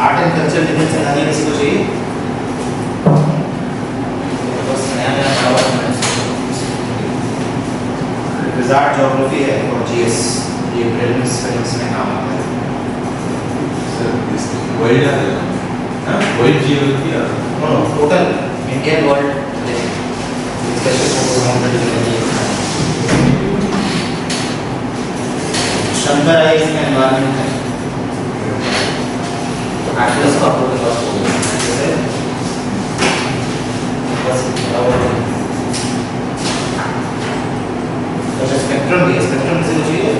Art and culture defence में आगे किसी को चाहिए? बस नया नया पढ़ा हुआ है। विजार्ड ज्योग्राफी है और जीएस, ये प्रीलिम्स फिल्म्स में काम आता है। सर वर्ल्ड है ना, वर्ल्ड जियोग्राफी है। No total Indian world special focus on the Shankar है, इसमें एनवायरनमेंट है। एटलस का फोकस लॉस हो गया जैसे बस तो स्पेक्ट्रम भी है, स्पेक्ट्रम से चाहिए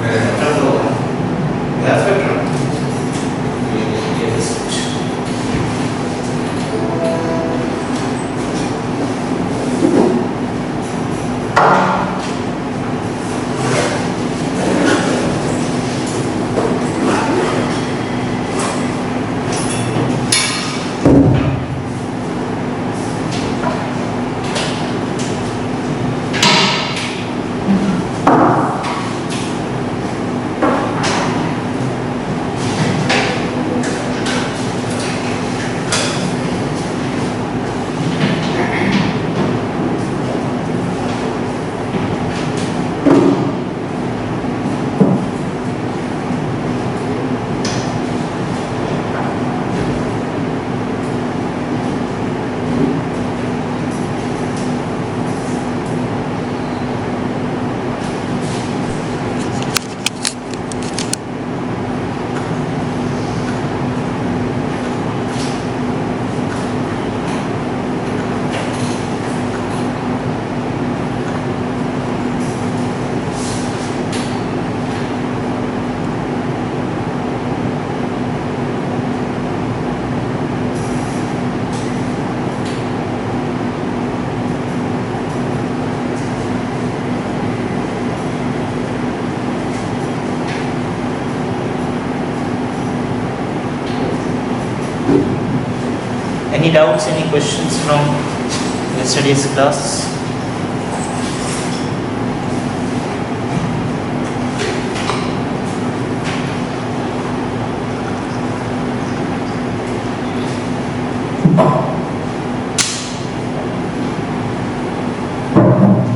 स्पेक्ट्रम तो है स्पेक्ट्रम ये Any doubts, any questions from yesterday's class?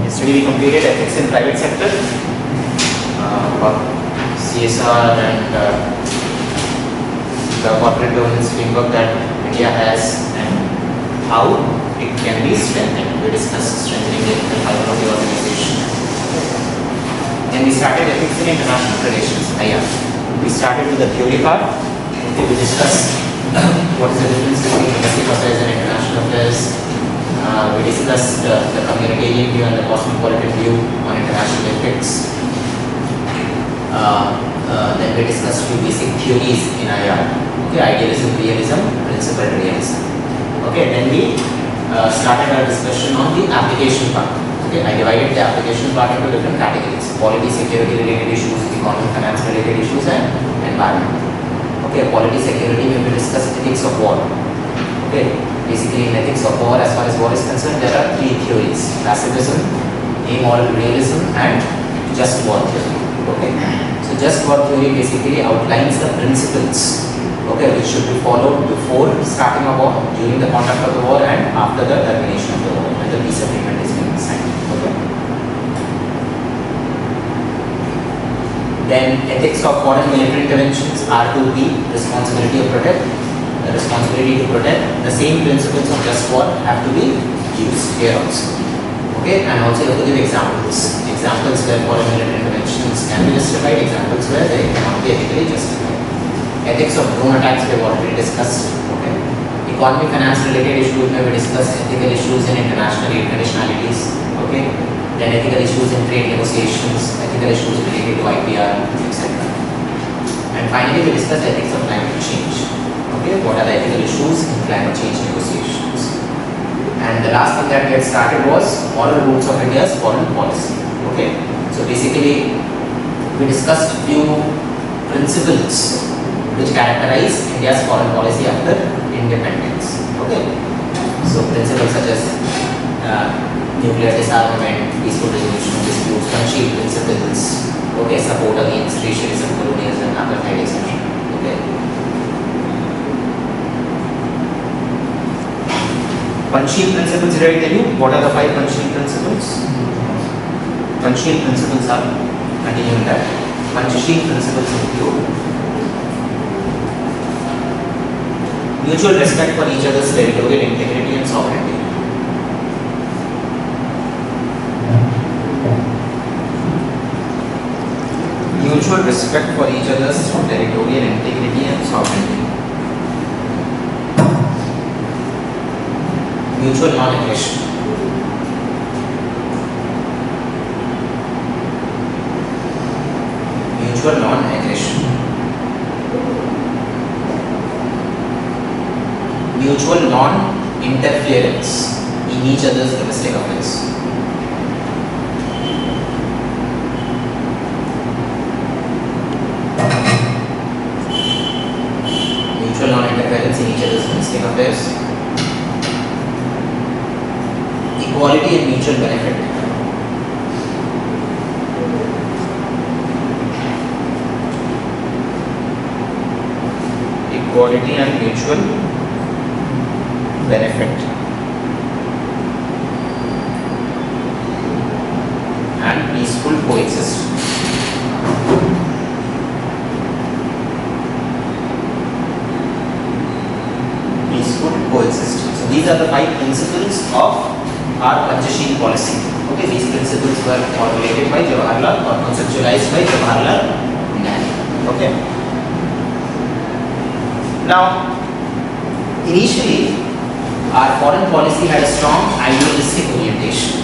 Yesterday we completed ethics in private sector, CSR and the corporate governance framework that India has and how it can be strengthened. We discussed strengthening the ethical fiber of the organization. Then we started ethics in international relations. We started with the theory part. Okay, we discussed what is the difference between domestic affairs and international affairs. We discussed the communitarian view and the cosmopolitan view on international ethics. Then we discussed two basic theories in IR. Okay, idealism, realism, principled realism. Okay, then we started our discussion on the application part. Okay, I divided the application part into different categories: polity, security related issues, economic, finance related issues, and environment. Okay, polity, security, we will discuss ethics of war. Okay, basically in ethics of war, as far as war is concerned, there are three theories: pacifism, amoral realism, and just war theory. Okay, so just war theory basically outlines the principles, okay, which should be followed before starting a war, during the conduct of the war, and after the termination of the war when the peace agreement is being signed. Okay. Then ethics of foreign military interventions are to be responsibility to protect. The same principles of just war have to be used here also. Okay, and also you have to give examples. Examples where foreign military interventions can be justified, examples where they cannot be ethically justified. Ethics of drone attacks we have already discussed. Okay. Economic finance related issues where we discuss ethical issues in international aid conditionalities. Okay. Then ethical issues in trade negotiations, ethical issues related to IPR, etc. And finally we discussed ethics of climate change. Okay. What are the ethical issues in climate change negotiations? And the last thing that we had started was moral rules of India's foreign policy. Okay, so basically we discussed few principles which characterize India's foreign policy after independence. Okay, so principles such as nuclear disarmament, peaceful resolution of disputes, concealed principles, okay, support against racialism, colonialism, apartheid, etc. Okay, Panchsheel principles, did I tell you? What are the 5 Panchsheel principles? Panchsheel principles are, continuing that, Panchsheel principles include mutual respect for each other's territorial integrity and sovereignty. Mutual respect for each other's territorial integrity and sovereignty. Mutual non-aggression. Mutual non-aggression. Mutual non-interference in each other's domestic affairs. Mutual non-interference in each other's domestic affairs. Equality and mutual benefit. Equality and mutual benefit. And peaceful coexistence. Peaceful coexistence. So these are the 5 principles of our Panchsheel policy. Okay, these principles were formulated by Jawaharlal or conceptualized by Jawaharlal Nehru. Okay. Now, initially, our foreign policy had a strong idealistic orientation.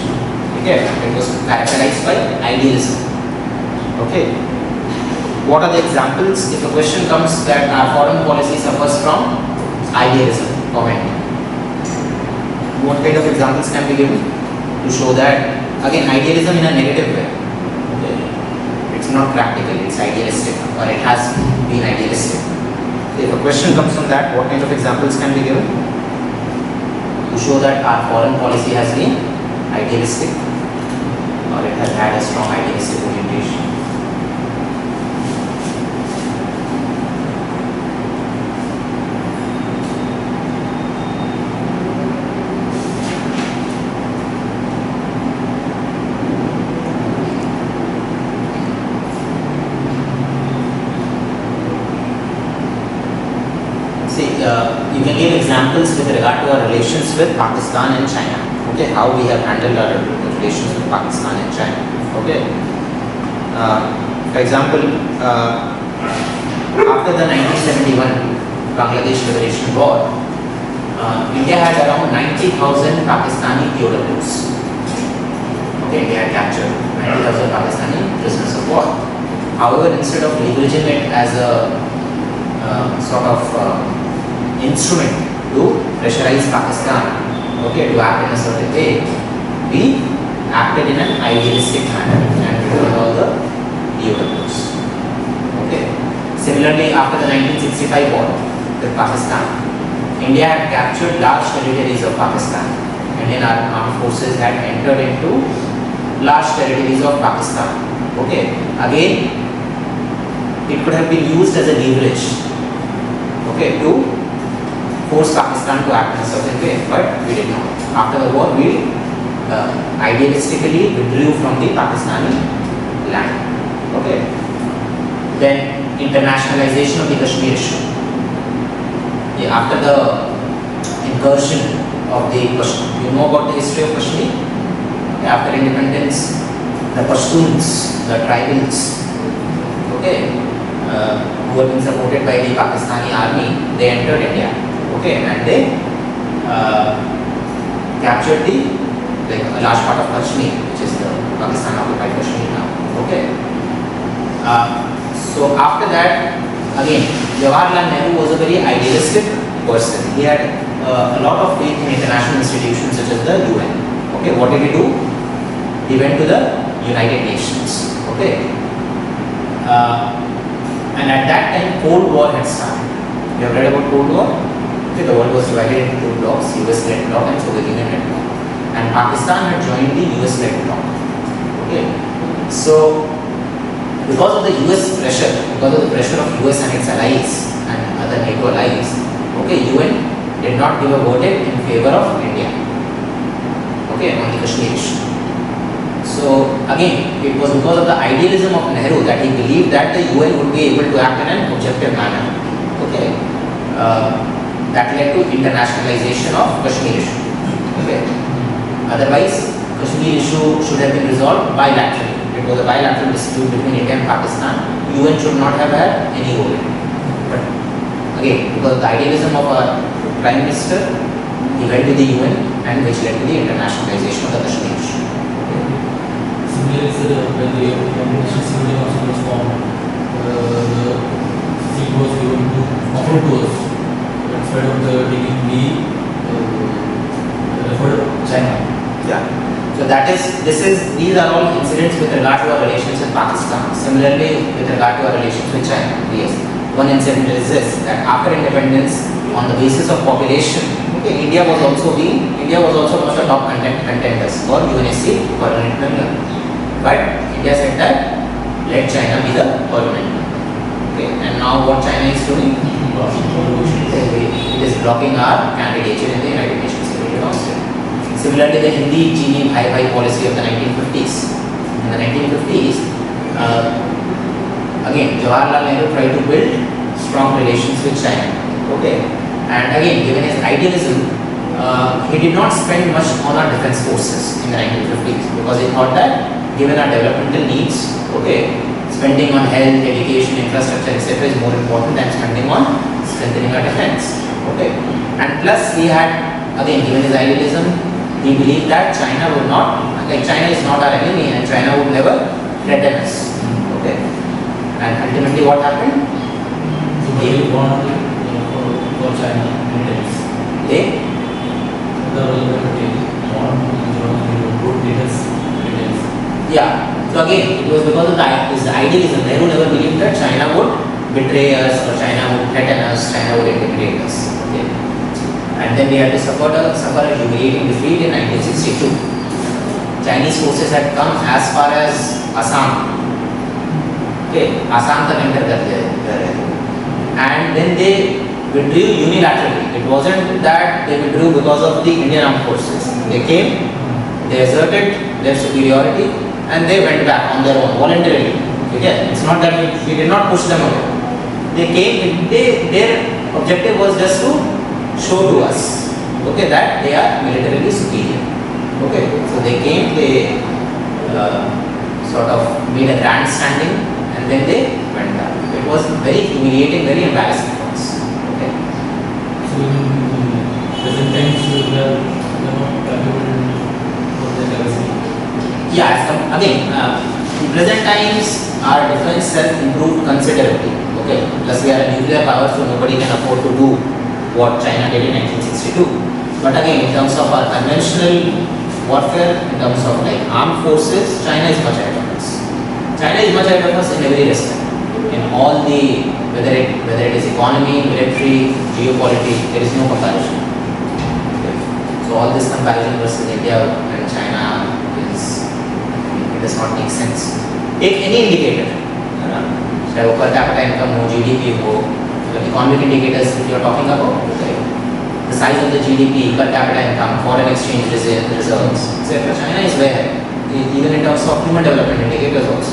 Okay, it was characterized by idealism. Okay. What are the examples? If a question comes that our foreign policy suffers from idealism, comment. What kind of examples can be given to show that? Again, idealism in a negative way. Okay. It's not practical, it's idealistic, or it has been idealistic. If a question comes from that, what kind of examples can be given to show that our foreign policy has been idealistic, or it has had a strong idealistic orientation? You can give examples with regard to our relations with Pakistan and China. Okay, how we have handled our relations with Pakistan and China. Okay. For example, after the 1971 Bangladesh Liberation War, India had around 90,000 Pakistani POWs. Okay, India had captured 90,000 Pakistani prisoners of war. However, instead of leveraging it as a sort of instrument to pressurize Pakistan, okay, to act in a certain way, we acted in an idealistic manner and returned all the POWs. Okay. Similarly, after the 1965 war with Pakistan, India had captured large territories of Pakistan. Indian armed forces had entered into large territories of Pakistan. Okay. Again, it could have been used as a leverage, okay, to force Pakistan to act in a certain way, but we did not. After the war, we idealistically withdrew from the Pakistani land. Okay. Then internationalization of the Kashmir issue. Yeah, after the incursion of the Kashmir, you know about the history of Kashmir? Yeah, after independence, the Pashtuns, the tribals, okay, who were being supported by the Pakistani army, they entered India. Okay, and they captured a large part of Kashmir, which is the Pakistan occupied Kashmir now. Okay. So after that, again, Jawaharlal Nehru was a very idealistic person. He had a lot of faith in international institutions such as the UN. Okay, what did he do? He went to the United Nations. Okay. And at that time, Cold War had started. You have read about Cold War? Okay, the world was divided into two blocks, US-led bloc and Soviet Union-led bloc. And Pakistan had joined the US-led bloc. Okay. So, because of the US pressure, because of the pressure of US and its allies and other NATO allies, okay, UN did not give a verdict in favor of India. Okay, on the Kashmir issue. So again, it was because of the idealism of Nehru that he believed that the UN would be able to act in an objective manner. Okay, that led to internationalization of Kashmir issue. Okay, otherwise Kashmir issue should have been resolved bilaterally. It was a bilateral dispute between India and Pakistan. UN should not have had any role in it. But again, because of the idealism of our Prime Minister, he went to the UN, and which led to the internationalization of the Kashmir issue. Similarly, sir, when the National Security Council was formed, the seat was given to offered to us instead of taking the referred China. Yeah. So these are all incidents with regard to our relations with Pakistan. Similarly, with regard to our relations with China. Yes. One incident is this, that after independence, on the basis of population, okay, India was also one of the top contenders for UNSC permanent member. But India said that let China be the permanent member. Okay, and now what China is doing? It is blocking our candidature in the United Nations Security Council. Similarly, the Hindi Genie Bhai Bhai policy of the 1950s. In the 1950s, again, Jawaharlal Nehru tried to build strong relations with China. Okay, and again, given his idealism, he did not spend much on our defense forces in the 1950s because he thought that given our developmental needs, okay, spending on health, education, infrastructure, etc. is more important than spending on strengthening our defense. Okay, and plus he had, again, given his idealism, he believed that China would not, like China is not our enemy and China would never threaten us. Okay, and ultimately what happened? So they want for China militaries. They Yeah. So again, it was because of his idealism. Nehru never believed that China would betray us or China would threaten us, China would intimidate us. Okay. And then we had to suffer a humiliating defeat in 1962. Chinese forces had come as far as Assam. Okay, Assam तक enter कर दिया, and then they withdrew unilaterally. It wasn't that they withdrew because of the Indian armed forces. They came, they asserted their superiority, and they went back on their own voluntarily. Okay, it's not that we did not push them away. They came. Their objective was just to show to us, okay, that they are militarily superior. Okay, so they came, they sort of made a grandstanding, and then they went back. It was very humiliating, very embarrassing for us. Okay. So in present times we are not capable for the legacy. Yeah, again, in present times our defense has improved considerably. Okay, plus we are a nuclear power, so nobody can afford to do what China did in 1962. But again, in terms of our conventional warfare, in terms of like armed forces, China is much ahead of us. China is much ahead of us in every respect. In all the, whether it is economy, military, geopolitics, there is no comparison. Okay. So all this comparison versus India and China it does not make sense. Take any indicator, चाहे वो per capita income हो, GDP हो, economic indicators if you are talking about, okay, the size of the GDP, per capita income, foreign exchange reserves, etc. China is way ahead, even in terms of human development indicators also,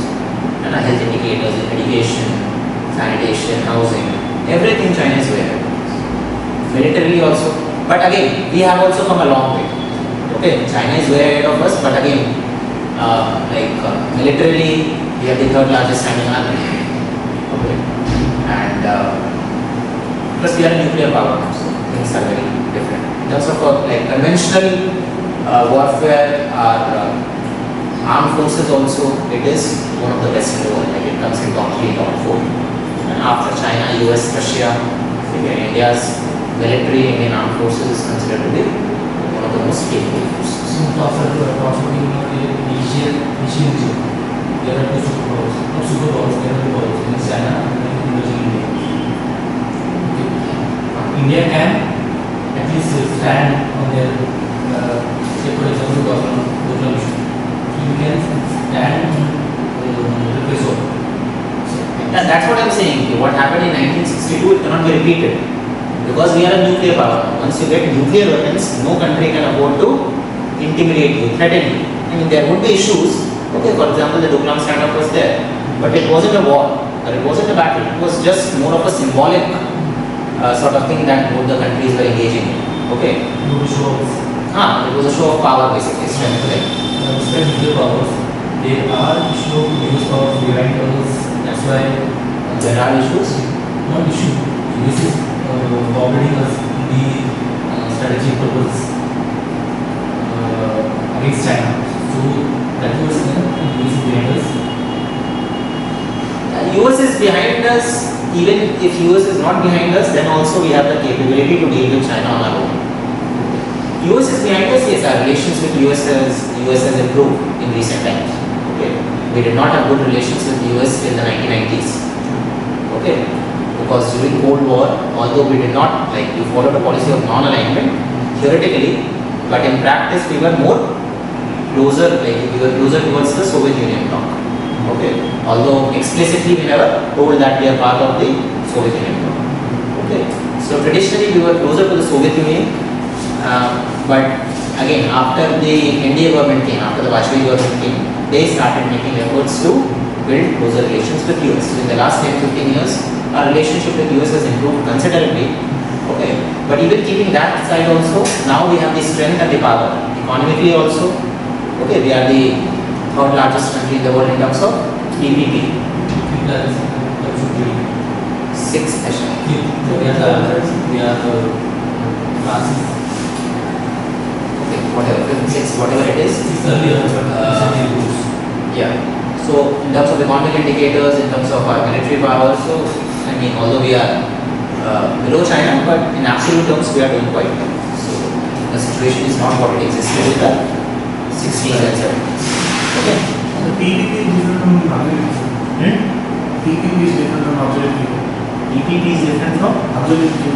and health indicators, education, sanitation, housing, everything China is way ahead. Militarily also, but again, we have also come a long way. Okay, China is way ahead of us, but again, militarily, we are the third largest standing army. Okay, and plus we are a nuclear power, so things are very different. In terms of conventional warfare, our armed forces also, it is one of the best in the world. Like it comes in top 3, top 4. And after China, US, Russia, India's military, Indian armed forces is considered to be one of the most capable forces. So after approximately initial there are two superpowers, not superpowers, there are two powers, in China and India. Okay. India can at least stand on their, say for example, government issue. You can stand on the place of. That's what I'm saying. What happened in 1962, it cannot be repeated. Because we are a nuclear power. Once you get nuclear weapons, no country can afford to intimidate you, threaten you. I mean, there would be issues. Okay, for example, the Doklam standoff was there, but it wasn't a war or it wasn't a battle. It was just more of a symbolic sort of thing that both the countries were engaging in. Okay. No shows. It was a show of power basically, strength, right? Despite nuclear powers, there are issues of use of behind us. That's why There are issues. not issue. This is already the strategic purpose against China. So that was use behind us. US is behind us. Even if US is not behind us, then also we have the capability to deal with China on our own. US is behind us, yes, our relations with US has improved in recent times. Okay. We did not have good relations with US in the 1990s. Okay. Because during Cold War, although we did not, like, we followed a policy of non-alignment, theoretically, but in practice we were more closer, like we were closer towards the Soviet Union bloc. Okay. Although explicitly we never told that we are part of the Soviet Union bloc. Okay. So traditionally we were closer to the Soviet Union, but again after the NDA government came, after the Vajpayee government came, they started making efforts to build closer relations with US. So in the last 10-15 years, our relationship with US has improved considerably. Okay. But even keeping that aside also, now we have the strength and the power. Economically also, okay, we are the third largest country in the world in terms of PPP. Sixth, actually. We are classes. Okay, whatever, fifth, sixth, whatever it is. Yeah. So in terms of economic indicators, in terms of our military power, so I mean, although we are below China, but in absolute terms we are doing quite well. So the situation is not what it existed in the 60s and 70s. Okay. The PPP is different from observation. PPP is different from observation. EPP is different from Observation.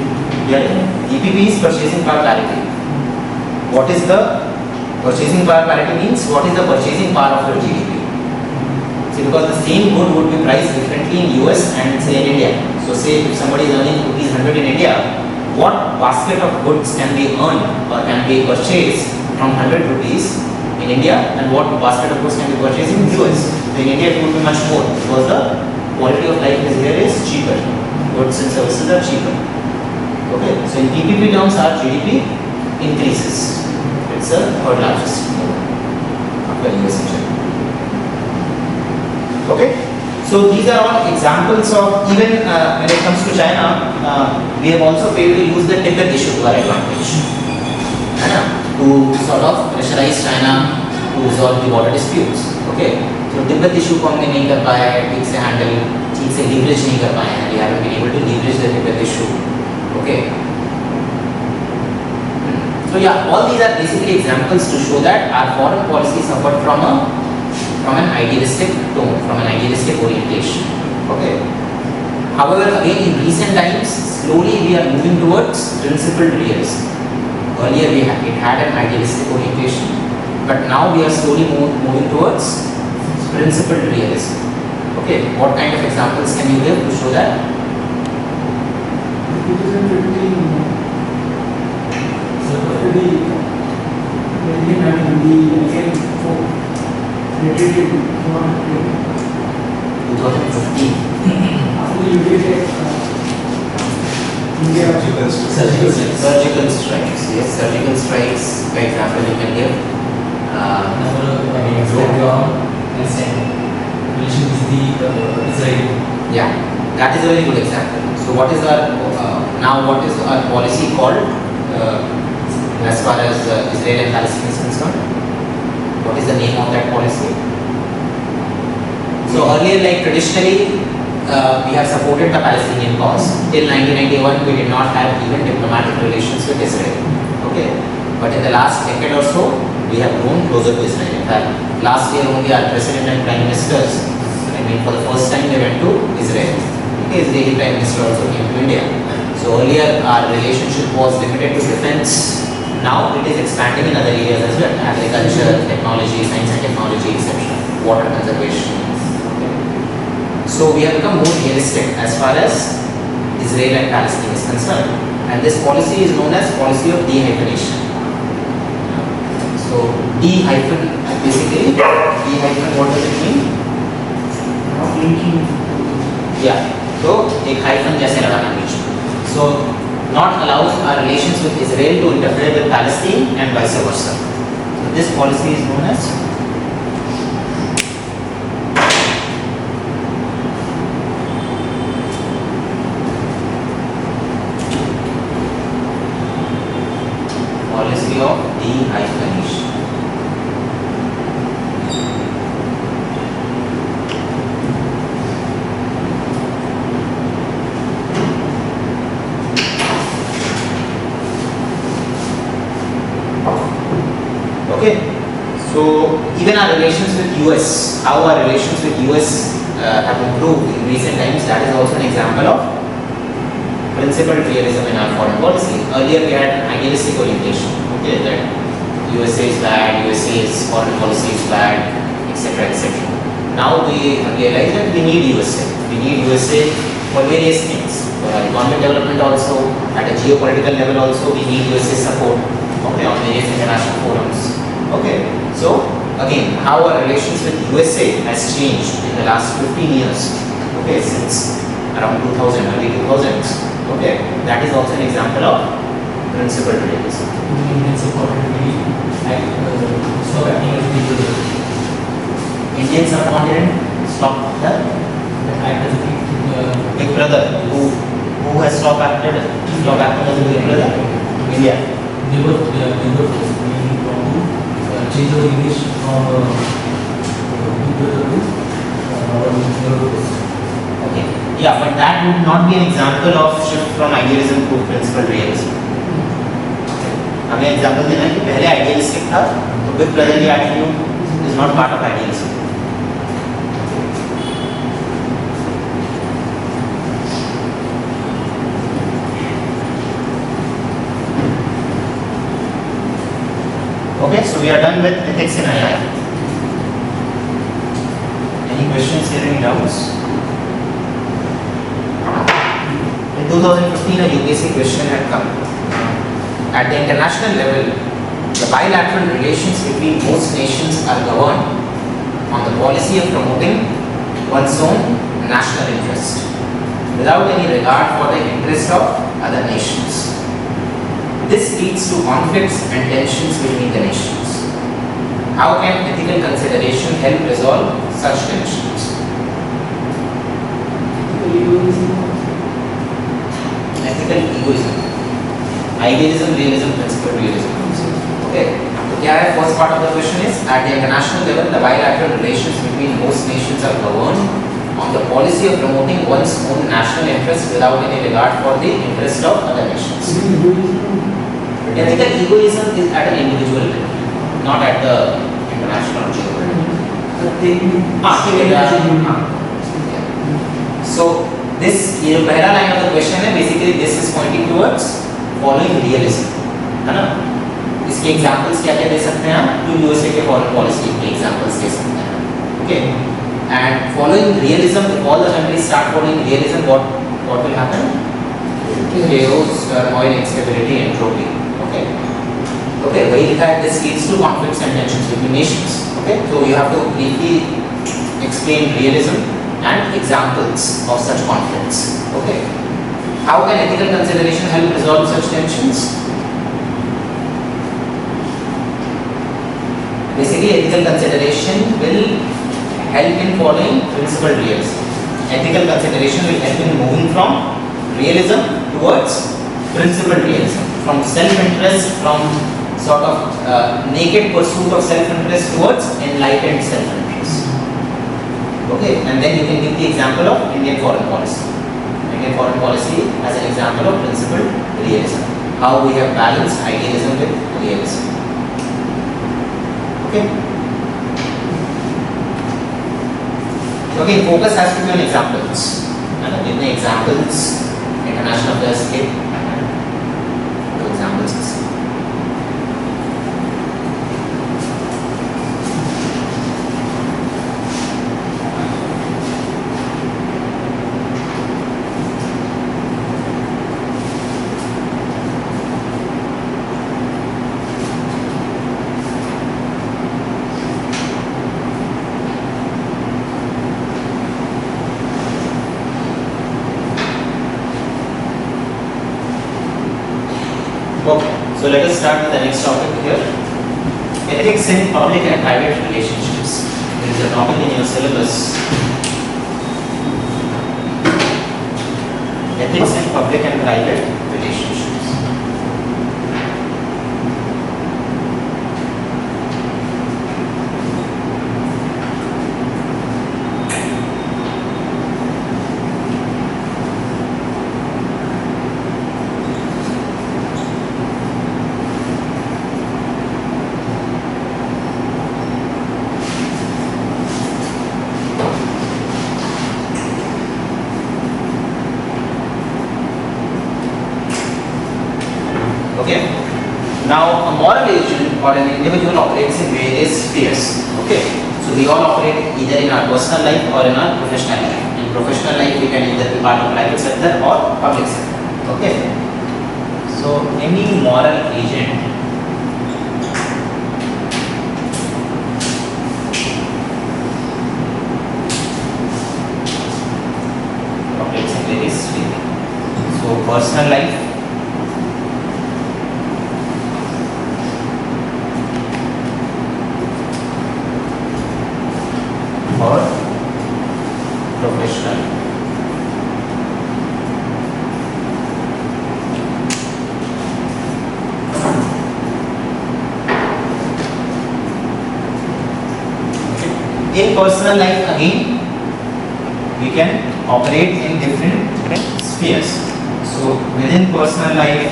yeah. EPP is purchasing power parity. What is the purchasing power parity means? What is the purchasing power of your GDP? See, because the same good would be priced differently in US and say in India. So say if somebody is earning rupees 100 in India, what basket of goods can be earned or can be purchased from 100 rupees in India, and what basket of goods can be purchased in US? In India it would be much more because the quality of life is here is cheaper. Goods and services are cheaper. Okay, so in PPP terms our GDP increases. It's a third largest after US and China. Okay, so these are all examples of even when it comes to China, we have also failed to use the Tibet issue to our advantage. To sort of pressurize China to resolve the border disputes. Okay, so Tibet issue को हमने नहीं कर पाया है, ठीक से handle, ठीक से leverage नहीं कर पाए हैं. We haven't been able to leverage the Tibet issue. Okay. So yeah, all these are basically examples to show that our foreign policy suffered from an idealistic tone, from an idealistic orientation. Okay. However, again in recent times, slowly we are moving towards principled realism. Earlier it had an idealistic orientation, but now we are slowly moving towards principled realism. Okay, what kind of examples can you give to show that? 2015. Surgical strikes. Yes, surgical strikes. For example, you can give. Relation with the Israel. Yeah, that is a very good example. So, what is our what is our policy called as far as Israel and Palestine is concerned? What is the name of that policy? So earlier, like traditionally, we have supported the Palestinian cause. Till 1991, we did not have even diplomatic relations with Israel. Okay, but in the last decade or so, we have grown closer to Israel. In fact, last year only our president and prime ministers, for the first time they went to Israel. Okay, Israeli prime minister also came to India. So earlier our relationship was limited to defense. Now it is expanding in other areas as well: agriculture, technology, science and technology, etc. Water conservation. So we have become more realistic as far as Israel and Palestine is concerned. and this policy is known as policy of de-hyphenation. So de-hyphen, basically de-hyphen, what does it mean? Not linking. Yeah, तो एक hyphen जैसे लगाना बीच में. So not allows our relations with Israel to interfere with Palestine and vice versa. So this policy is known as policy of de-hyphenation. Okay, so even our relations with US, how our relations with US have improved in recent times, that is also an example of principled realism in our foreign policy. Earlier we had an idealistic orientation, okay, that USA is bad, USA's foreign policy is bad, etc. etc. Now we have realized that we need USA. We need USA for various things. For our economic development also, at a geopolitical level also, we need USA support, okay, on various international forums. Okay, so again, how our relations with USA has changed in the last 15 years, okay, since around 2000, early 2000s, okay, that is also an example of principled realism. Indians subcontinent stop acting as big brother. Indian subcontinent stop the Act as a big brother. Who has stopped acting as a big brother? India. They were forced. We want to change our English from big brother to Okay. Yeah, but that would not be an example of shift from idealism to principled realism. हमें example देना है कि पहले idealistic था तो big brotherly attitude is not part of idealism. Okay, so we are done with ethics in AI. Any questions here, any doubts? In 2015 a UPSC question had come. At the international level, the bilateral relations between most nations are governed on the policy of promoting one's own national interest without any regard for the interest of other nations. This leads to conflicts and tensions between the nations. How can ethical consideration help resolve such tensions? Ethical egoism. Idealism, realism, principled realism. Okay. So क्या है first part of the question is at the international level the bilateral relations between most nations are governed on the policy of promoting one's own national interest without any regard for the interest of other nations. Ethical egoism is at an individual level, not at the international level. So this ये जो पहला line of the question है basically this is pointing towards following realism, है ना? इसके examples क्या क्या दे सकते हैं हम? तो USA के foreign policy के examples दे सकते हैं, okay? And following realism, if all the countries start following realism, what will happen? Chaos, turmoil, instability, entropy. Okay. Okay. वही लिखा है. This leads to conflicts and tensions between nations. Okay. So you have to briefly explain realism and examples of such conflicts. Okay. How can ethical consideration help resolve such tensions? Basically, ethical consideration will help in following principled realism. Ethical consideration will help in moving from realism towards principled realism, from self-interest, from sort of naked pursuit of self-interest towards enlightened self-interest. Okay, and then you can give the example of Indian foreign policy. Indian foreign policy as an example of principled realism. How we have balanced idealism with realism. Okay. So again, focus has to be on examples. And in the examples, international affairs के दो examples हैं. Okay, so let us start with the next topic here. Ethics in public and private relationships. There is a topic in your syllabus. Ethics in public and private relationships. Okay. Now, a moral agent or an individual operates in various spheres. Okay. So we all operate either in our personal life or in our professional life. In professional life, we can either be part of private sector or public sector. Okay. So any moral agent operates in various spheres. So personal life. Or professional. In personal life again, we can operate in different spheres. So within personal life,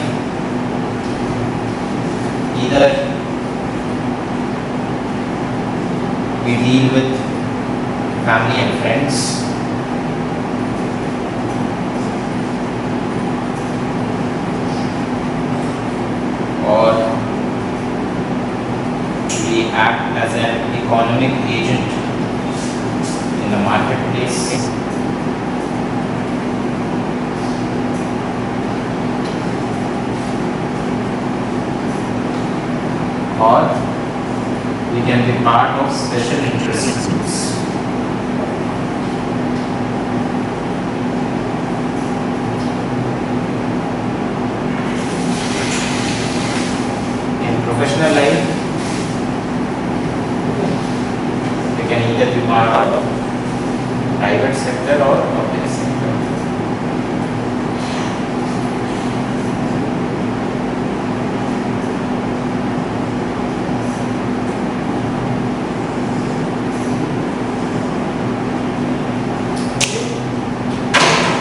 either we deal with family and friends, or we act as an economic agent in the marketplace, or we can be part of special interest groups. Professional life, we can either be part of private sector or public sector.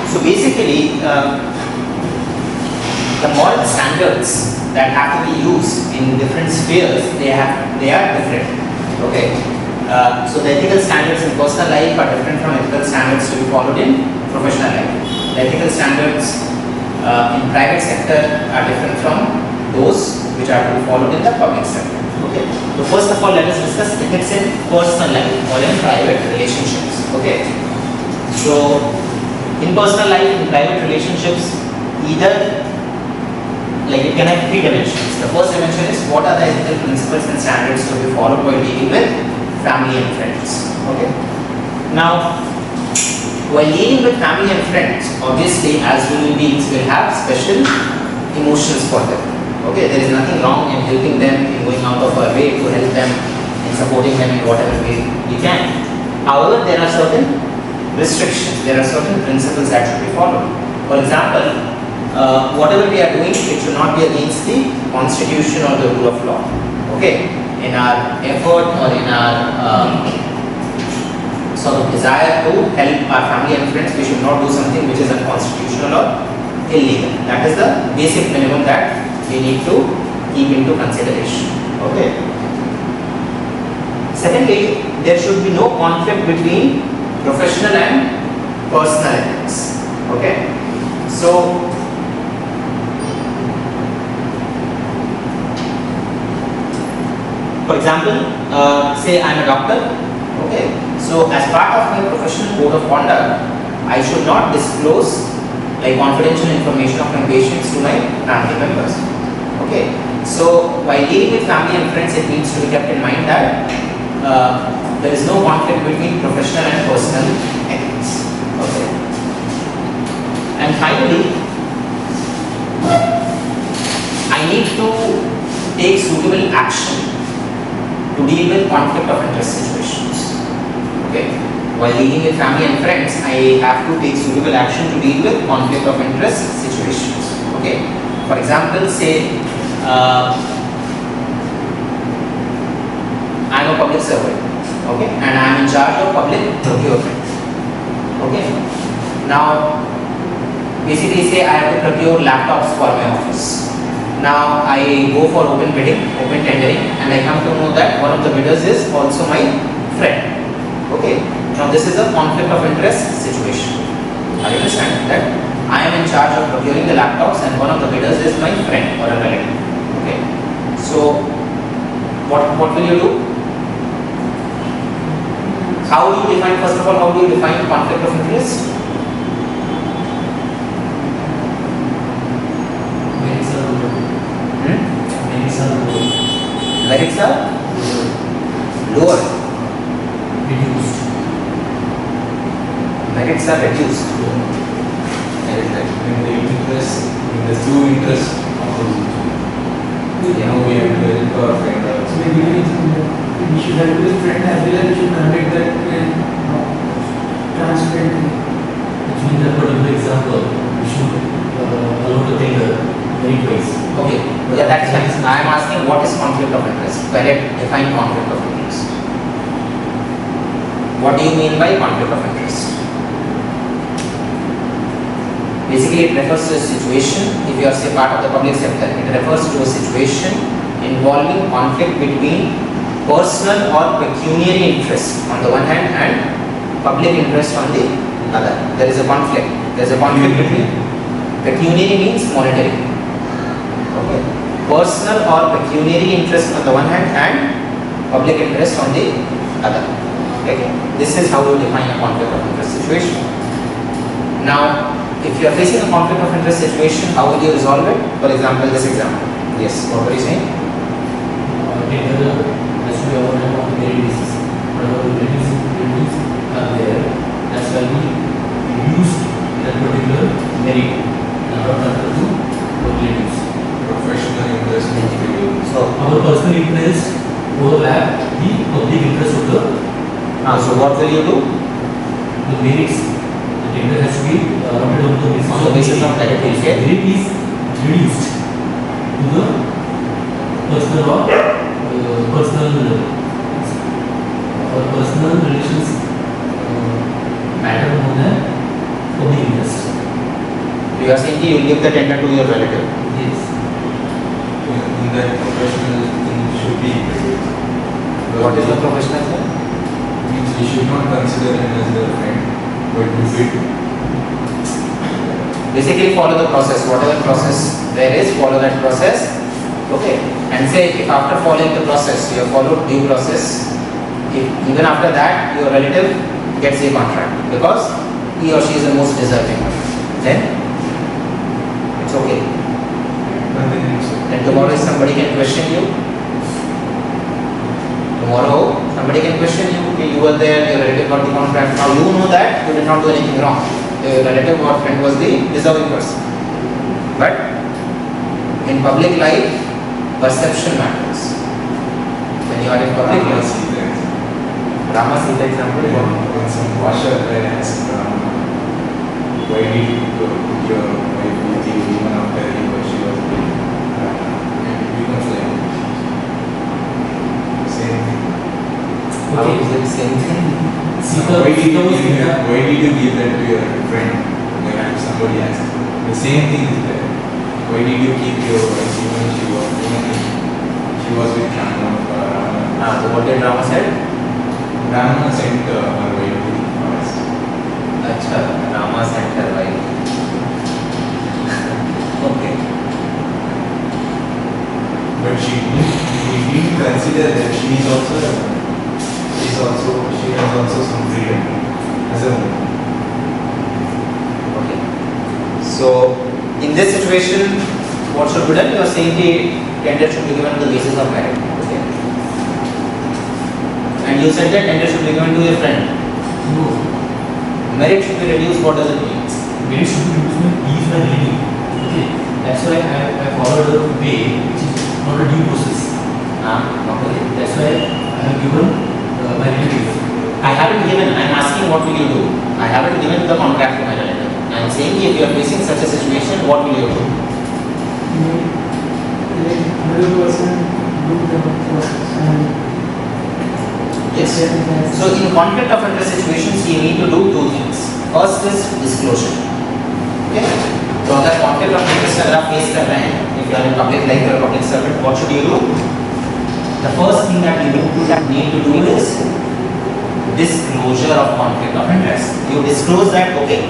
So basically, the moral standards that have to be used in different spheres, they are different. Okay. So the ethical standards in personal life are different from ethical standards to be followed in professional life. The ethical standards in private sector are different from those which are to be followed in the public sector. Okay. So first of all, let us discuss ethics in personal life or in private relationships. Okay. So in personal life, in private relationships, either like it can have three dimensions. The first dimension is what are the ethical principles and standards to be followed while dealing with family and friends. Okay. Now, while dealing with family and friends, obviously as human beings will have special emotions for them. Okay. There is nothing wrong in helping them, in going out of our way to help them, in supporting them in whatever way we can. However, there are certain restrictions. There are certain principles that should be followed. For example, whatever we are doing, it should not be against the constitution or the rule of law. Okay, in our effort or in our sort of desire to help our family and friends, we should not do something which is unconstitutional or illegal. That is the basic minimum that we need to keep into consideration. Okay. Secondly, there should be no conflict between professional and personal ethics. Okay. So for example, say I am a doctor. Okay. So as part of my professional code of conduct, I should not disclose like confidential information of my patients to my family members. Okay. So while dealing with family and friends, it needs to be kept in mind that there is no conflict between professional and personal ethics. Okay. And finally, I need take suitable action to deal with conflict of interest situations. Okay, while dealing with family and friends, I have to take suitable action to deal with conflict of interest situations. Okay, for example, say I am a public servant, okay, and I am in charge of public procurement. Okay, now basically say I have to procure laptops for my office. Now I go for open bidding, open tendering, and I come to know that one of the bidders is also my friend. Okay, now this is a conflict of interest situation. I understand that I am in charge of procuring the laptops and one of the bidders is my friend or a relative. Okay, so what will you do? How do you define, first of all, how do you define conflict of interest? Merits are lower. Reduced. Merits are reduced. When the interest, when the true interest opposite. You know, we have to help our friend So also. maybe we should help his friend as well as we should conduct that transparently. Actually, in that particular example, we should allow the tender merit wise. Okay, yeah, that's fine. I am asking what is conflict of interest? Correct, define conflict of interest. What do you mean by conflict of interest? Basically, it refers to a situation, if you are say part of the public sector, it refers to a situation involving conflict between personal or pecuniary interest on the one hand and public interest on the other. There is a conflict. There is a conflict between pecuniary means monetary. Okay. Personal or pecuniary interest on the one hand and public interest on the other. Okay. This is how you define a conflict of interest situation. Now, if you are facing a conflict of interest situation, how will you resolve it? For example, this example. Yes, what were you saying? Tender has to be awarded on a merit basis. Whatever relatives are there, that's why we use that particular merit in order to relatives. Professional interest must be used. So, Our personal interest overlap the public interest of the so what will you do? merits. The tender has to be awarded On the basis of merit, okay. Merit is reduced to the personal or personal relations matter more than public interest. You are saying you will give the tender to your relative. Yes. In that professional thing should be introduced. What is the professional thing? Means we should not consider him as a friend, but we should Basically, follow the process. Whatever process there is, follow that process. Okay. And say if after following the process, you have followed due process, if even after that your relative gets a contract because he or she is the most deserving one, then it's okay. And tomorrow if somebody can question you. Tomorrow somebody can question you. Okay, you were there, your relative got the contract. Now you know that you did not do anything wrong. Your relative or friend was the deserving person. But in public life, perception matters. When you are in public life, Rama Sita example. When some washer guy asked why did you put your wife with you even after he or she was with it becomes like same thing. How is it same thing? Why did you give that to your friend? When somebody asked, the same thing is there. Why did you keep your wife even she was with Rama? So what did Rama said? Rama sent her wife to the forest. Acha, Rama sent her wife. Okay. But he didn't consider that she has also some freedom as a woman. Okay. So in this situation, what should be done? You are saying the tender should be given on the basis of merit. Okay. And you said that tender should be given to your friend. No. Merit should be reduced. What does it mean? Merit should be reduced when he is my relative. Okay. That's why I followed a way which is not not a due process. Not really. That's why I have given my relative. I haven't given, I'm asking what will you do? I haven't given the contract to my relative. I'm saying if you are facing such a situation, what will you do? Like another person do the process and Yes. So in conflict of interest situations, you need to do two things. First is disclosure. Okay. So अगर conflict of interest अगर आप face कर रहे हैं, if you are in public life, you are a public servant, what should you do? The first thing that you need to do is disclosure of conflict of interest. You disclose that, okay,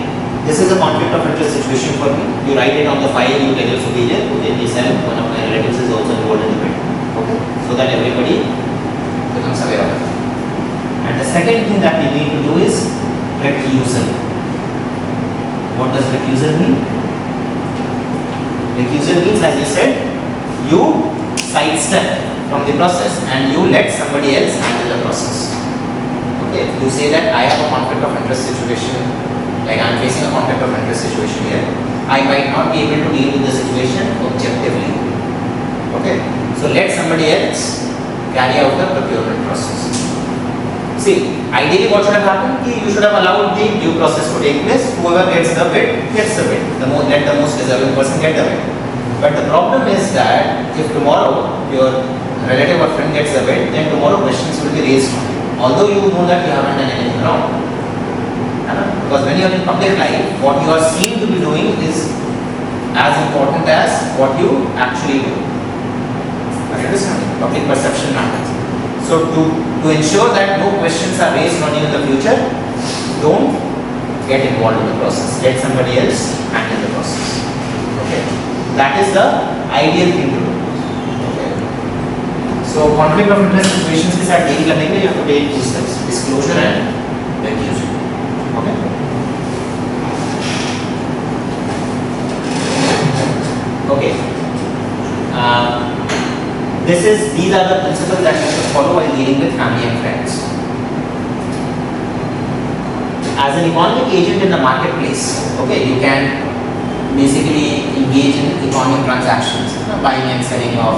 this is a conflict of interest situation for me. You write it on the file, you tell your superior, okay, listen, one of my relatives is also involved in the bit. Okay, so that everybody becomes aware of it. And the second thing that we need to do is recusal. What does recusal mean? Recusal means, as you said, you sidestep from the process and you let somebody else handle the process. Okay, you say that I have a conflict of interest situation, like I am facing a conflict of interest situation here. I might not be able to deal with the situation objectively. Okay, so let somebody else carry out the procurement process. See, ideally what should have happened? You should have allowed the due process to take place. Whoever gets the bid, gets the bid. Let the most deserving person get the bid. But the problem is that if tomorrow your relative or friend gets the bid, then tomorrow questions will be raised on you. Although you know that you haven't done anything wrong. Because when you are in public life, what you are seen to be doing is as important as what you actually do. Are you understanding? Public perception matters. So to ensure that no questions are raised on you in the future, don't get involved in the process. Let somebody else handle the process. Okay. That is the ideal thing to do. Okay. So conflict of interest situations के साथ deal करने के लिए you have to take two steps: disclosure and recusal. Okay. Okay. These are the principles that you should follow while dealing with family and friends. As an economic agent in the marketplace, okay, you can basically engage in economic transactions, buying and selling of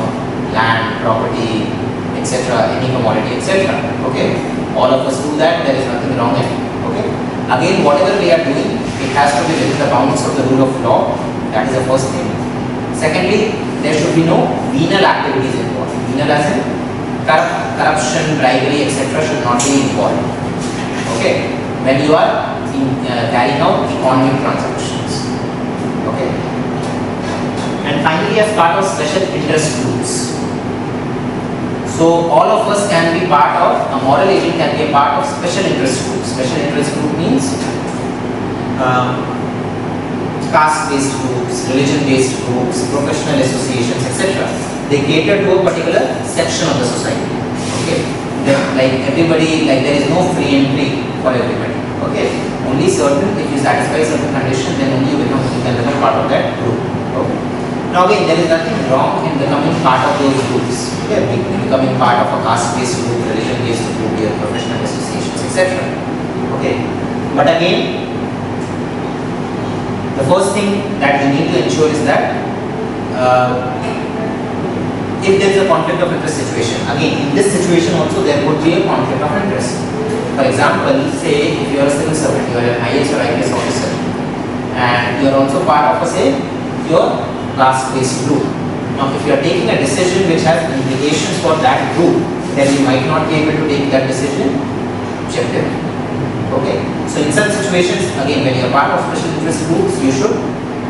land, property, etc., any commodity, etc. Okay, all of us do that. There is nothing wrong in it. Okay. Again, whatever we are doing, it has to be within the bounds of the rule of law. That is the first thing. Secondly, there should be no venal activities involved. Venal as in corruption, bribery, etc. should not be involved. Okay, when you are carrying out economic transactions. Okay, and finally, as part of special interest groups. So all of us can be part of, a moral agent can be a part of special interest groups. Special interest group means caste-based groups, religion-based groups, professional associations, etc. They cater to a particular section of the society. Okay, like everybody, like there is no free entry for everybody. Okay, only certain, if you satisfy certain conditions, then only you can become part of that group. Okay. Now again, there is nothing wrong in becoming part of those groups. Okay, becoming part of a caste-based group, religion-based group, your professional associations, etc. Okay, but again, the first thing that we need to ensure is that if there is a conflict of interest situation, again, in this situation also there would be a conflict of interest. For example, say if you are a civil servant, you are an IAS or IPS officer, and you are also part of, say, your caste-based group. Now, if you are taking a decision which has implications for that group, then you might not be able to take that decision objectively. Okay. So in such situations, again, when you are part of special interest groups, you should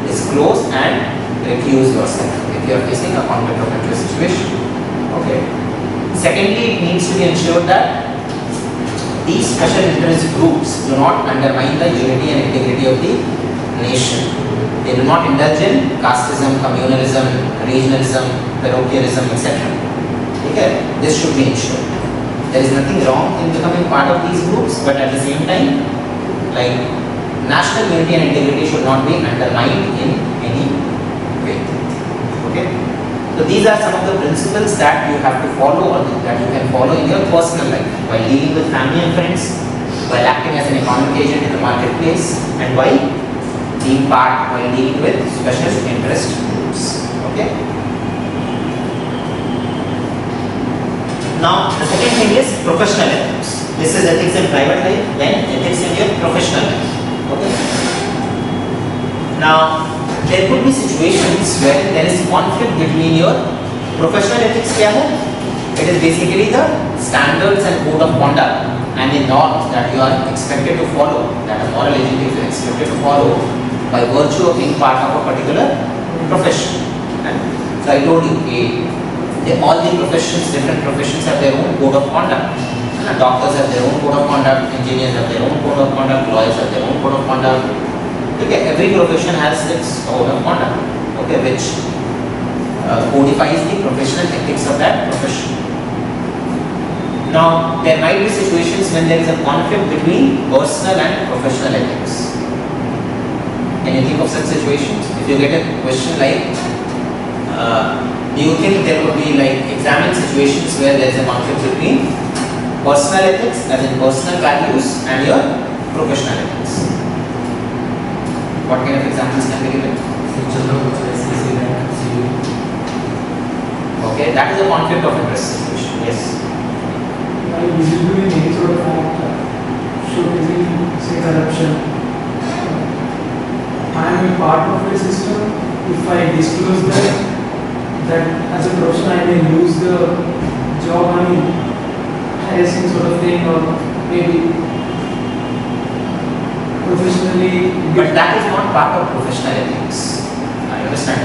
disclose and recuse yourself if you are facing a conflict of interest situation. Okay. Secondly, it needs to be ensured that these special interest groups do not undermine the unity and integrity of the nation. They do not indulge in casteism, communalism, regionalism, parochialism, etc. Okay. This should be ensured. There is nothing wrong in becoming part of these groups, but at the same time, like, national unity and integrity should not be undermined in any way. Okay. So these are some of the principles that you have to follow, or that you can follow in your personal life while dealing with family and friends, while acting as an economic agent in the marketplace, and while being part, while dealing with special interest groups. Okay. Now, the second thing is professional ethics. This is ethics in private life, then ethics in your professional life. Okay. Now, there could be situations where there is conflict between your professional ethics. क्या है? It is basically the standards and code of conduct and the norms that you are expected to follow, that a moral agent is expected to follow by virtue of being part of a particular profession. And so I told you, all the professions, different professions have their own code of conduct. Doctors have their own code of conduct, engineers have their own code of conduct, lawyers have their own code of conduct. Okay, every profession has its code of conduct, okay, which codifies the professional ethics of that profession. Now, there might be situations when there is a conflict between personal and professional ethics. Can you think of such situations? If you get a question like, do you think there would be like examine situations where there is a conflict between personal ethics, as in personal values, and your professional ethics? What kind of examples can be given? Okay, that is a conflict of interest situation. Yes. Is it doing any sort of act showcasing, say, corruption? I am a part of the system. If I disclose that as a professional I may lose the job, I mean, harassing sort of thing, or maybe professionally. But that is not part of professional ethics. I understand.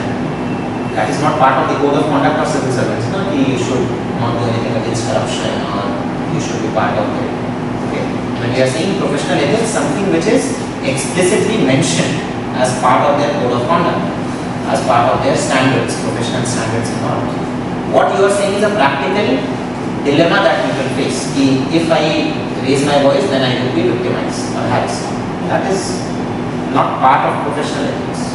That is not part of the code of conduct of civil servants. No, you should not do anything against corruption, or you should be part of it. Okay. When we are saying professional ethics, something which is explicitly mentioned as part of their code of conduct, as part of their standards, professional standards and all. What you are saying is a practical dilemma that we will face. If I raise my voice, then I will be victimized or harassed. That is not part of professional ethics.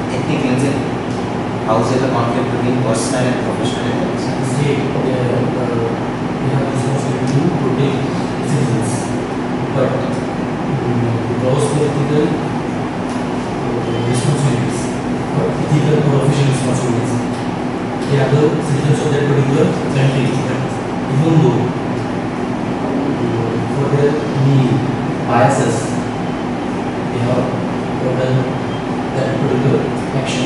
Ethnic cleansing. How is it a conflict between personal and professional ethics? We have responsibility to protect citizens, but those political responsibilities, ethical or official responsibilities, they are the citizens of that particular country. Even though for their biases, they have done that particular action,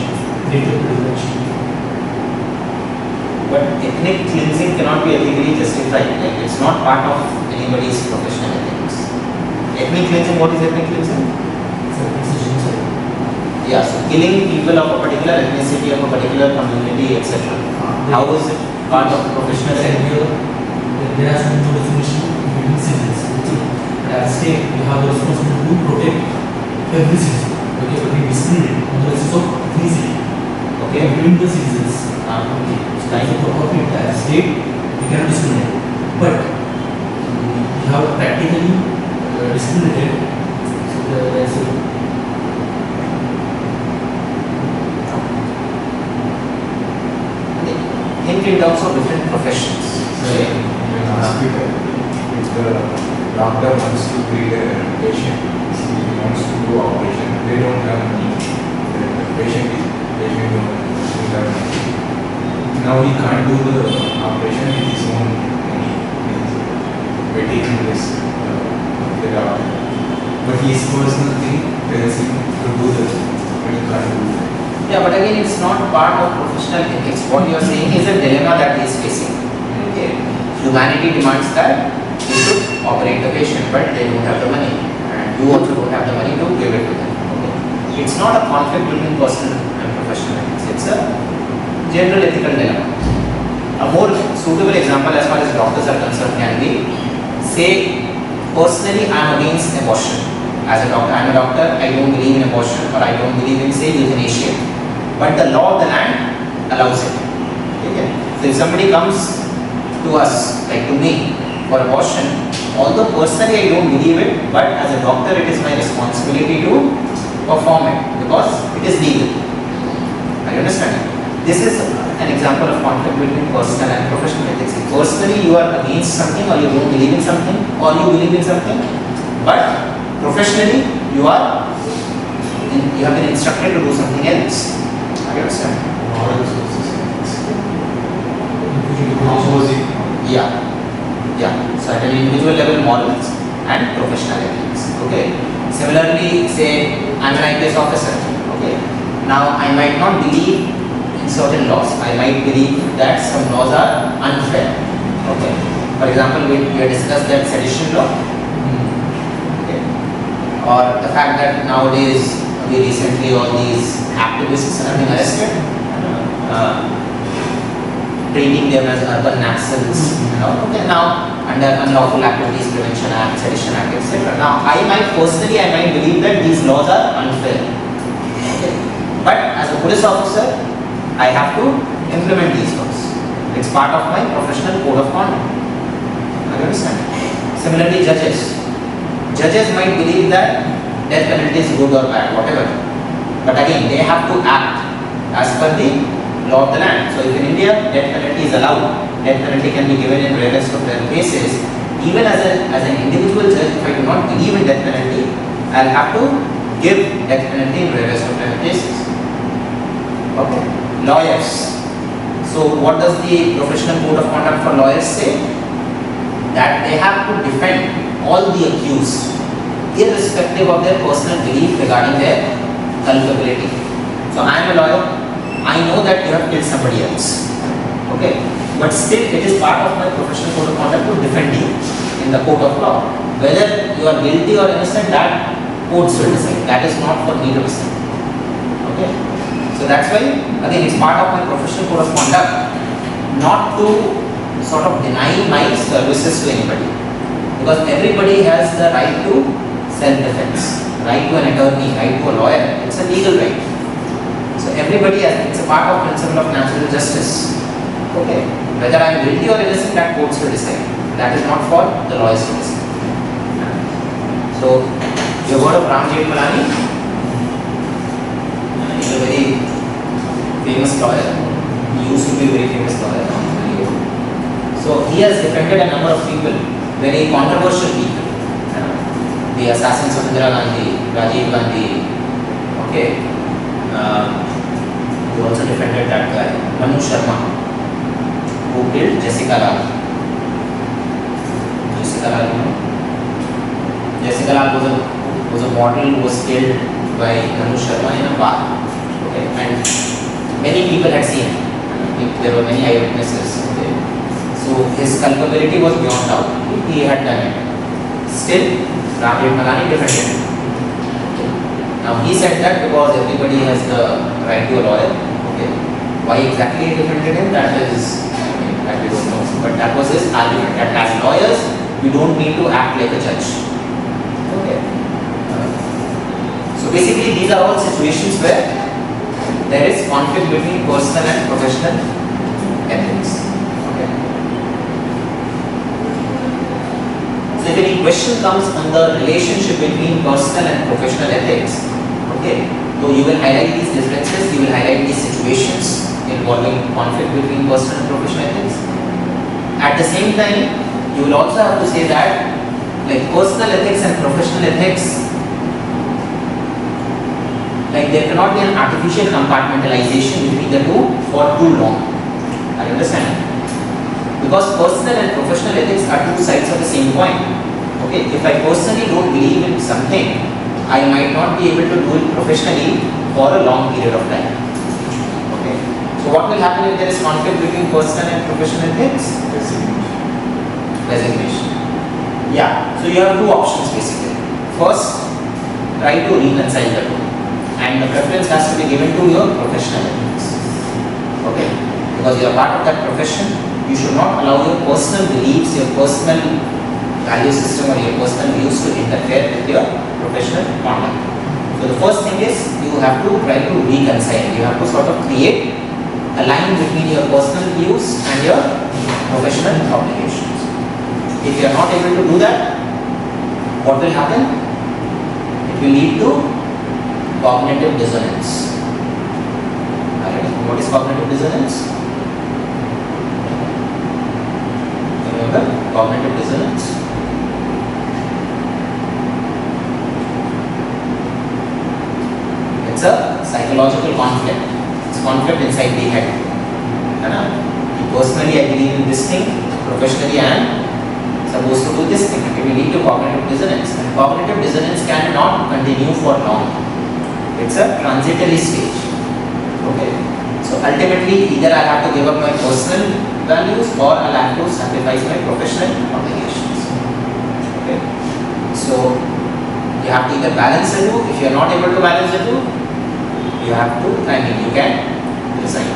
created particular action. But ethnic cleansing cannot be ethically justified. Like, it's not part of anybody's professional ethics. Ethnic cleansing, what is ethnic cleansing? Yeah, so killing people of a particular ethnicity, of a particular community, etc. How is it part of professional ethics? There has been no definition between citizens. But as a state, we have the responsibility to protect every citizen. Okay, but we discriminate on the basis of ethnicity. Okay, between the citizens. Okay, so like for corporate as a state, we cannot discriminate. But we have practically discriminated. So there is a think in terms of different professions. In a hospital, if the doctor wants to treat a patient, he wants to do operation, they don't have money. The patient don't have money. Now he can't do the operation with his own money. By taking this the doctor. But his personal thing tells him to do this, but he can't do it. Yeah, but again, it's not part of professional ethics. What you are saying is a dilemma that he is facing. Okay. Humanity demands that they should operate the patient, but they don't have the money, and you also don't have the money to give it to them. Okay. It's not a conflict between personal and professional ethics. It's a general ethical dilemma. A more suitable example as far as doctors are concerned can be, say, personally I am against abortion. As a doctor, I am a doctor, I don't believe in abortion, or I don't believe in, say, euthanasia. But the law of the land allows it. Okay. So if somebody comes to us, like to me, for abortion, although personally I don't believe it, but as a doctor it is my responsibility to perform it because it is legal. Are you understanding? This is an example of conflict between personal and professional ethics. Personally you are against something, or you don't believe in something, or you believe in something, but professionally you have been instructed to do something else. I understand. Morals versus ethics. Opposite. Opposite. Yeah. So at an individual level, morals and professional ethics. Okay. Similarly, say I'm an IPS officer. Okay. Now I might not believe in certain laws. I might believe that some laws are unfair. Okay. For example, we discussed that sedition law. Okay. Or the fact that nowadays recently all these activists are being arrested, treating them as urban naxals. Okay. Now under Unlawful Activities Prevention Act, Sedition Act, etc. Now I might believe that these laws are unfair. Okay. But as a police officer, I have to implement these laws. It's part of my professional code of conduct. You understand? Similarly, judges. Judges might believe that death penalty is good or bad, whatever. But again, they have to act as per the law of the land. So if in India death penalty is allowed, death penalty can be given in rarest of rare cases. Even as an individual judge, if I do not believe in death penalty, I'll have to give death penalty in rarest of rare cases. Okay. Lawyers. So what does the professional code of conduct for lawyers say? That they have to defend all the accused, irrespective of their personal belief regarding their culpability. So I am a lawyer. I know that you have killed somebody else. Okay. But still, it is part of my professional code of conduct to defend you in the court of law. Whether you are guilty or innocent, that courts will decide. That is not for me to decide. Okay. So that's why, again, it's part of my professional code of conduct not to sort of deny my services to anybody. Because everybody has the right to self-defense, right to an attorney, right to a lawyer. It's a legal right. So everybody has, it's a part of principle of natural justice. Okay. Whether I am guilty or innocent, that courts will decide. That is not for the lawyers to decide. So, you have heard of Ram Jethmalani? He is a very famous lawyer. He used to be a very famous lawyer. So he has defended a number of people, very controversial people. The assassins of Indira Gandhi, Rajiv Gandhi. Okay. He also defended that guy, Manu Sharma, who killed Jessica Lal. Jessica Lal, you know? Jessica Lal was a model who was killed by Manu Sharma in a bar. Okay. And many people had seen it. There were many eyewitnesses. Okay. So his culpability was beyond doubt. He had done it. Still, Ram Jethmalani defended him. Okay. Now he said that because everybody has the right to a lawyer. Okay. Why exactly he defended him? That is, that we don't know. But that was his argument. That as lawyers, we don't need to act like a judge. Okay. So basically, these are all situations where there is conflict between personal and professional ethics. Okay. So if any question comes on the relationship between personal and professional ethics, okay, so you will highlight these differences, you will highlight these situations involving conflict between personal and professional ethics. At the same time, you will also have to say that like personal ethics and professional ethics, like there cannot be an artificial compartmentalization between the two for too long. Are you understanding? Because personal and professional ethics are two sides of the same coin. Okay, if I personally don't believe in something, I might not be able to do it professionally for a long period of time. Okay, so what will happen if there is conflict between personal and professional ethics? Resignation. Yeah, so you have two options basically. First, try to reconcile the two, and the preference has to be given to your professional ethics. Okay, because you are part of that profession. You should not allow your personal beliefs, your personal value system or your personal views to interfere with your professional conduct. So the first thing is you have to try to reconcile. You have to sort of create a line between your personal views and your professional obligations. If you are not able to do that, what will happen? It will lead to cognitive dissonance. Alright, what is cognitive dissonance? Remember, cognitive dissonance. It's a psychological conflict It's conflict inside the head. Personally, I believe in this thing. Professionally, I am supposed to do this thing. It will lead to cognitive dissonance. And cognitive dissonance cannot continue for long. It's a transitory stage. Okay. So ultimately, either I have to give up my personal values or I'll have to sacrifice my professional obligations. Okay. So you have to either balance the two. If you are not able to balance the two, you have to, you can resign.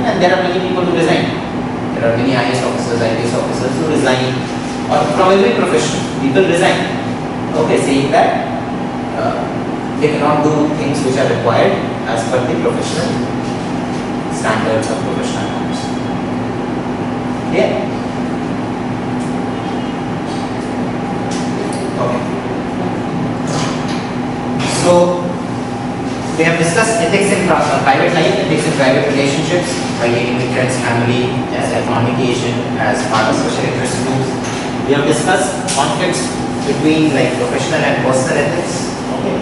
And there are many people who resign. There are many IAS officers, IPS officers who resign, or from every profession, people resign. Okay, saying that they cannot do things which are required as per the professional standards or professional norms. Yeah. Okay. So we have discussed ethics in private life, ethics in private relationships, by dealing with friends, family, as a communication, as part of social interest groups. We have discussed conflicts between like professional and personal ethics. Okay.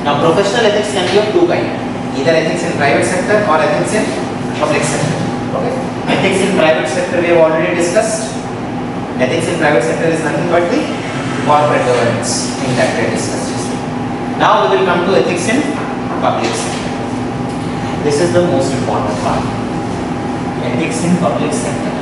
Now, professional ethics can be of two kinds: either ethics in private sector or ethics in public sector. Okay. Ethics in private sector we have already discussed. Ethics in private sector is nothing but the corporate governance thing that we have discussed. Now we will come to ethics in public sector. This is the most important part. Ethics in public sector.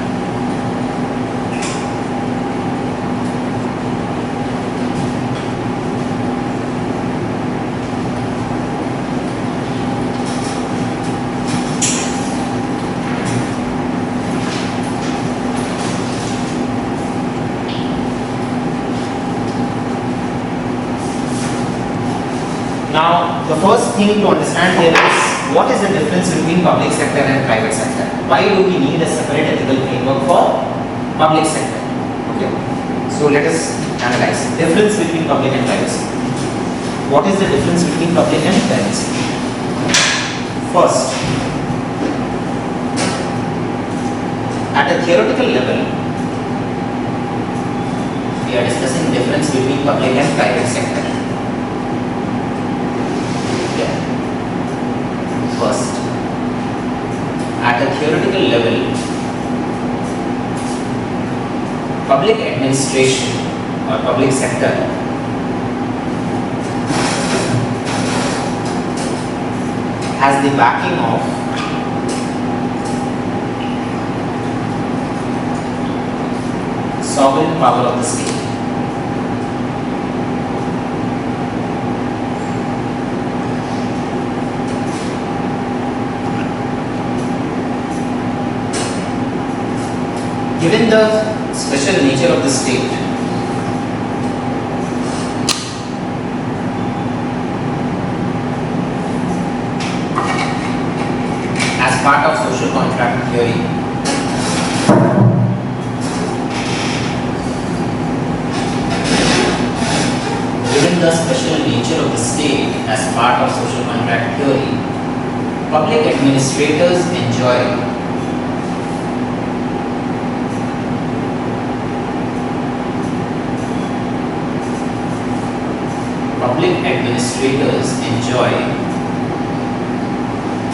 Now, the first thing to understand here is what is the difference between public sector and private sector? Why do we need a separate ethical framework for public sector? Okay. So let us analyze difference between public and private sector. What is the difference between public and private sector? First, at a theoretical level, we are discussing difference between public and private sector. First, at a theoretical level, public administration or public sector has the backing of sovereign power of the state. Given the special nature of the state, as part of social contract theory, given the special nature of the state as part of social contract theory, public administrators enjoy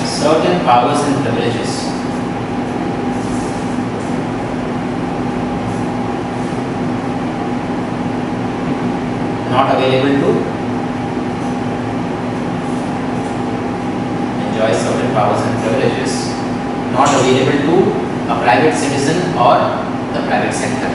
certain powers and privileges not available to enjoy certain powers and privileges not available to a private citizen or the private sector.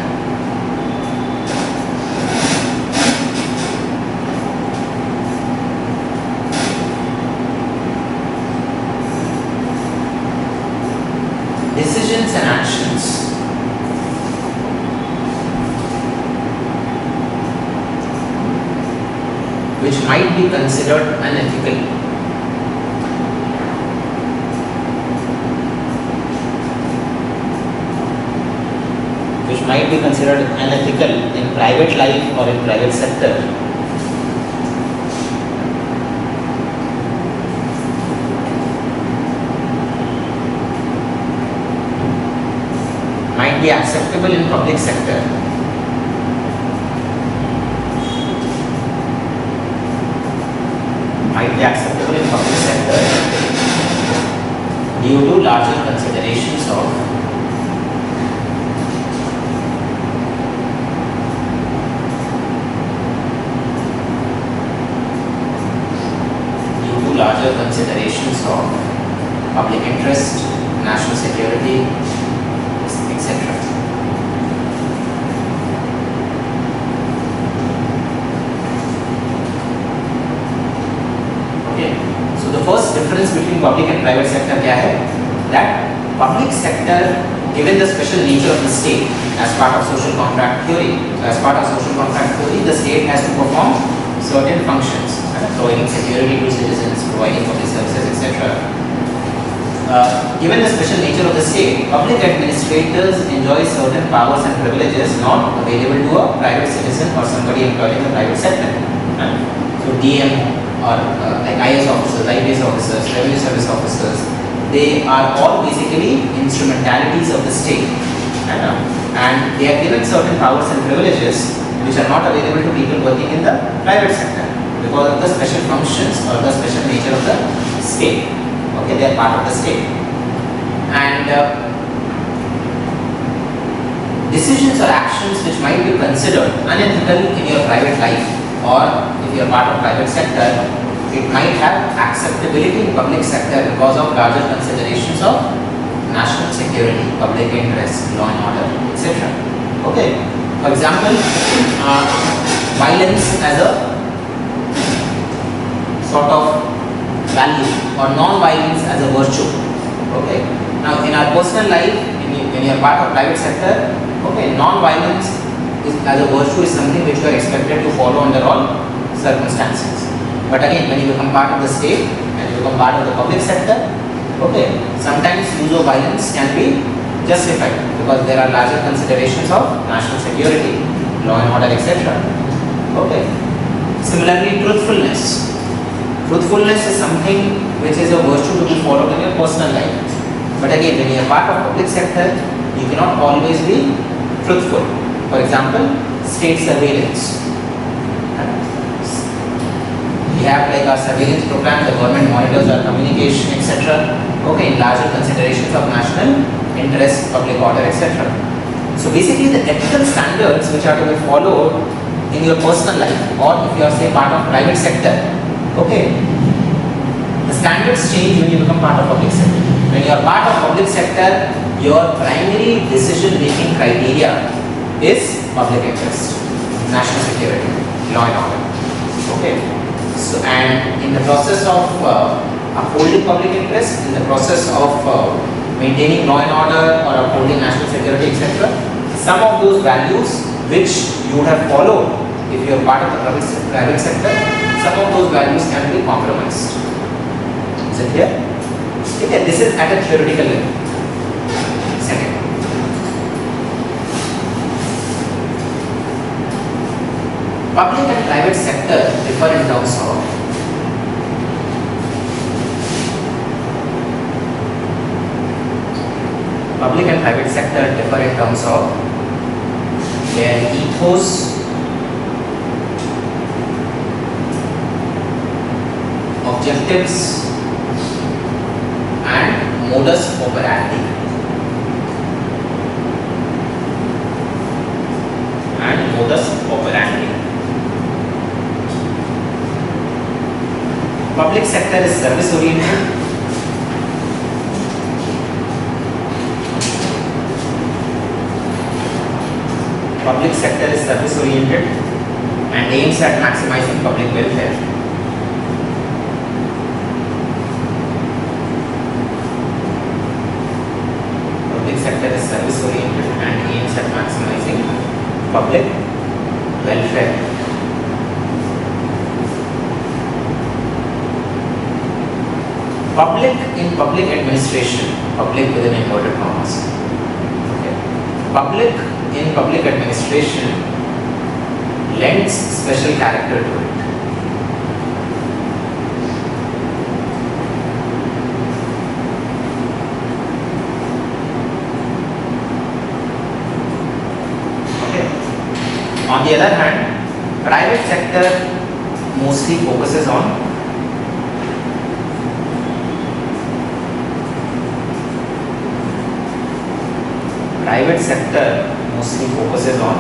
Decisions and actions which might be considered unethical in private life or in private sector might be acceptable in public sector might be acceptable in public sector due to larger considerations of larger considerations of public interest, national security, etc. Okay, so the first difference between public and private sector क्या है? That public sector, given the special nature of the state as part of social contract theory, so as part of social contract theory, the state has to perform certain functions, providing security to citizens, providing public services, etc. Given the special nature of the state, public administrators enjoy certain powers and privileges not available to a private citizen or somebody employed in the private sector. So DM or like IS officers, IPS officers, revenue service officers, they are all basically instrumentalities of the state, and they are given certain powers and privileges which are not available to people working in the private sector because of the special functions or the special nature of the state. Okay, they are part of the state. And decisions or actions which might be considered unethical in your private life, or if you are part of private sector, it might have acceptability in public sector because of larger considerations of national security, public interest, law and order, etc. Okay. For example, violence as a sort of value or non-violence as a virtue. Okay. Now, in our personal life, when you are part of private sector, okay, non-violence as a virtue is something which you are expected to follow under all circumstances. But again, when you become part of the state and you become part of the public sector, okay, sometimes use of violence can be justified because there are larger considerations of national security, law and order, etc. Okay. Similarly, truthfulness. Truthfulness is something which is a virtue to be followed in your personal life. But again, when you are part of public sector, you cannot always be truthful. For example, state surveillance. We have like our surveillance program, the government monitors our communication, etc. Okay, in larger considerations of national interest, public order, etc. So basically the ethical standards which are to be followed in your personal life, or if you are say part of private sector, okay, the standards change when you become part of public sector. When you are part of public sector, your primary decision making criteria is public interest, national security, law and order. Okay, so and in the process of upholding public interest, in the process of maintaining law and order or upholding national security, etc., some of those values which you would have followed if you are part of the private sector, some of those values can be compromised. Is it clear? Okay, this is at a theoretical level. Second, public and private sector differ in terms of public and private sector differ in terms of their ethos, objectives, and modus operandi. Public sector is service oriented. Public sector is service oriented and aims at maximizing public welfare. Public sector is service oriented and aims at maximizing public welfare. Public in public administration, public within inverted commas. Okay. Public in public administration lends special character to it. Okay. On the other hand, private sector mostly focuses on private sector mostly focuses on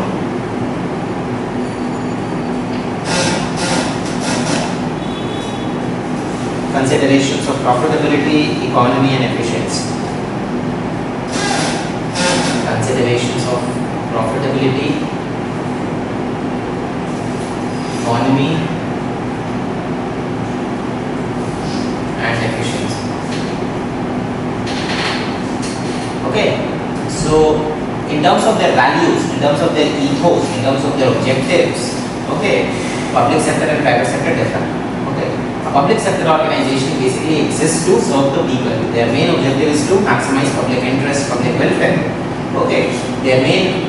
considerations of profitability, economy and efficiency. Considerations of profitability, economy and efficiency. Okay, so in terms of their values, in terms of their ethos, in terms of their objectives, okay, public sector and private sector differ. Okay, a public sector organization basically exists to serve the people. Their main objective is to maximize public interest, public welfare. Okay, their main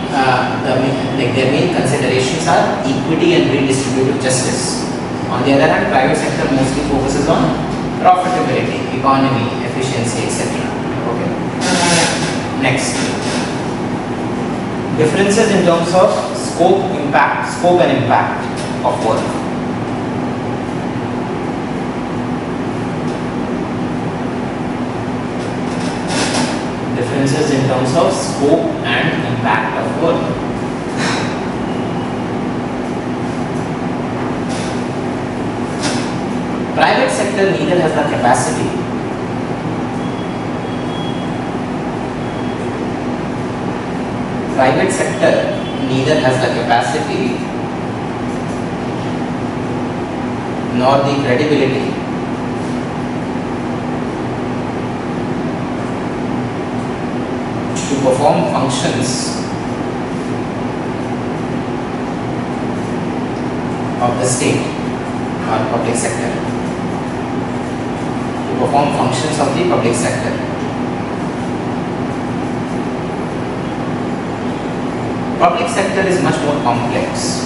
considerations are equity and redistributive justice. On the other hand, private sector mostly focuses on profitability, economy, efficiency, etc. Okay. Next, differences in terms of scope and impact of work. Differences in terms of scope and impact of work. Private sector neither has the capacity nor the credibility to perform functions of the state or public sector. To perform functions of the public sector. Public sector is much more complex.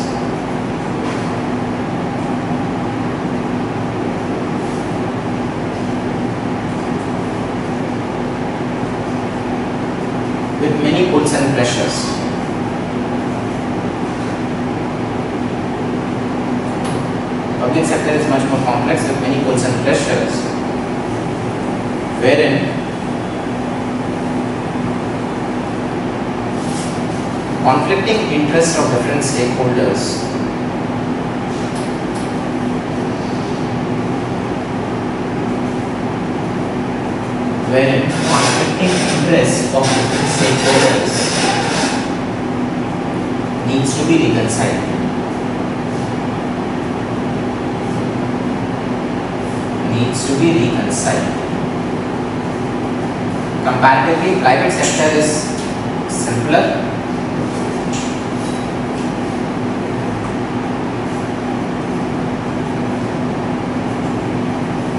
With many pulls and pressures. Public sector is much more complex with many pulls and pressures, wherein conflicting interests of different stakeholders needs to be reconciled. Comparatively, private sector is simpler.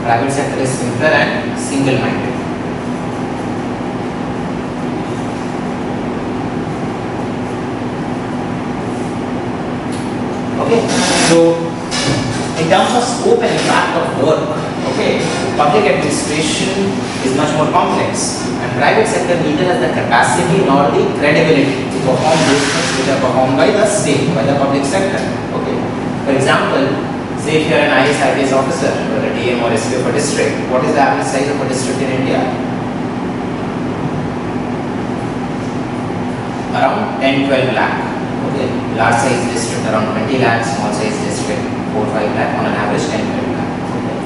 Private sector is simpler and single-minded. Okay, so in terms of scope and impact of work, okay, public administration is much more complex, and private sector neither has the capacity nor the credibility to perform those things which are performed by the state, by the public sector. Okay, for example, say if you are an IAS officer or a DM or SP of a district, what is the average size of a district in India? Around 10-12 lakh. Okay, large size district around 20 lakh, small size district 4-5 lakh, on an average 10-12 lakh. Okay.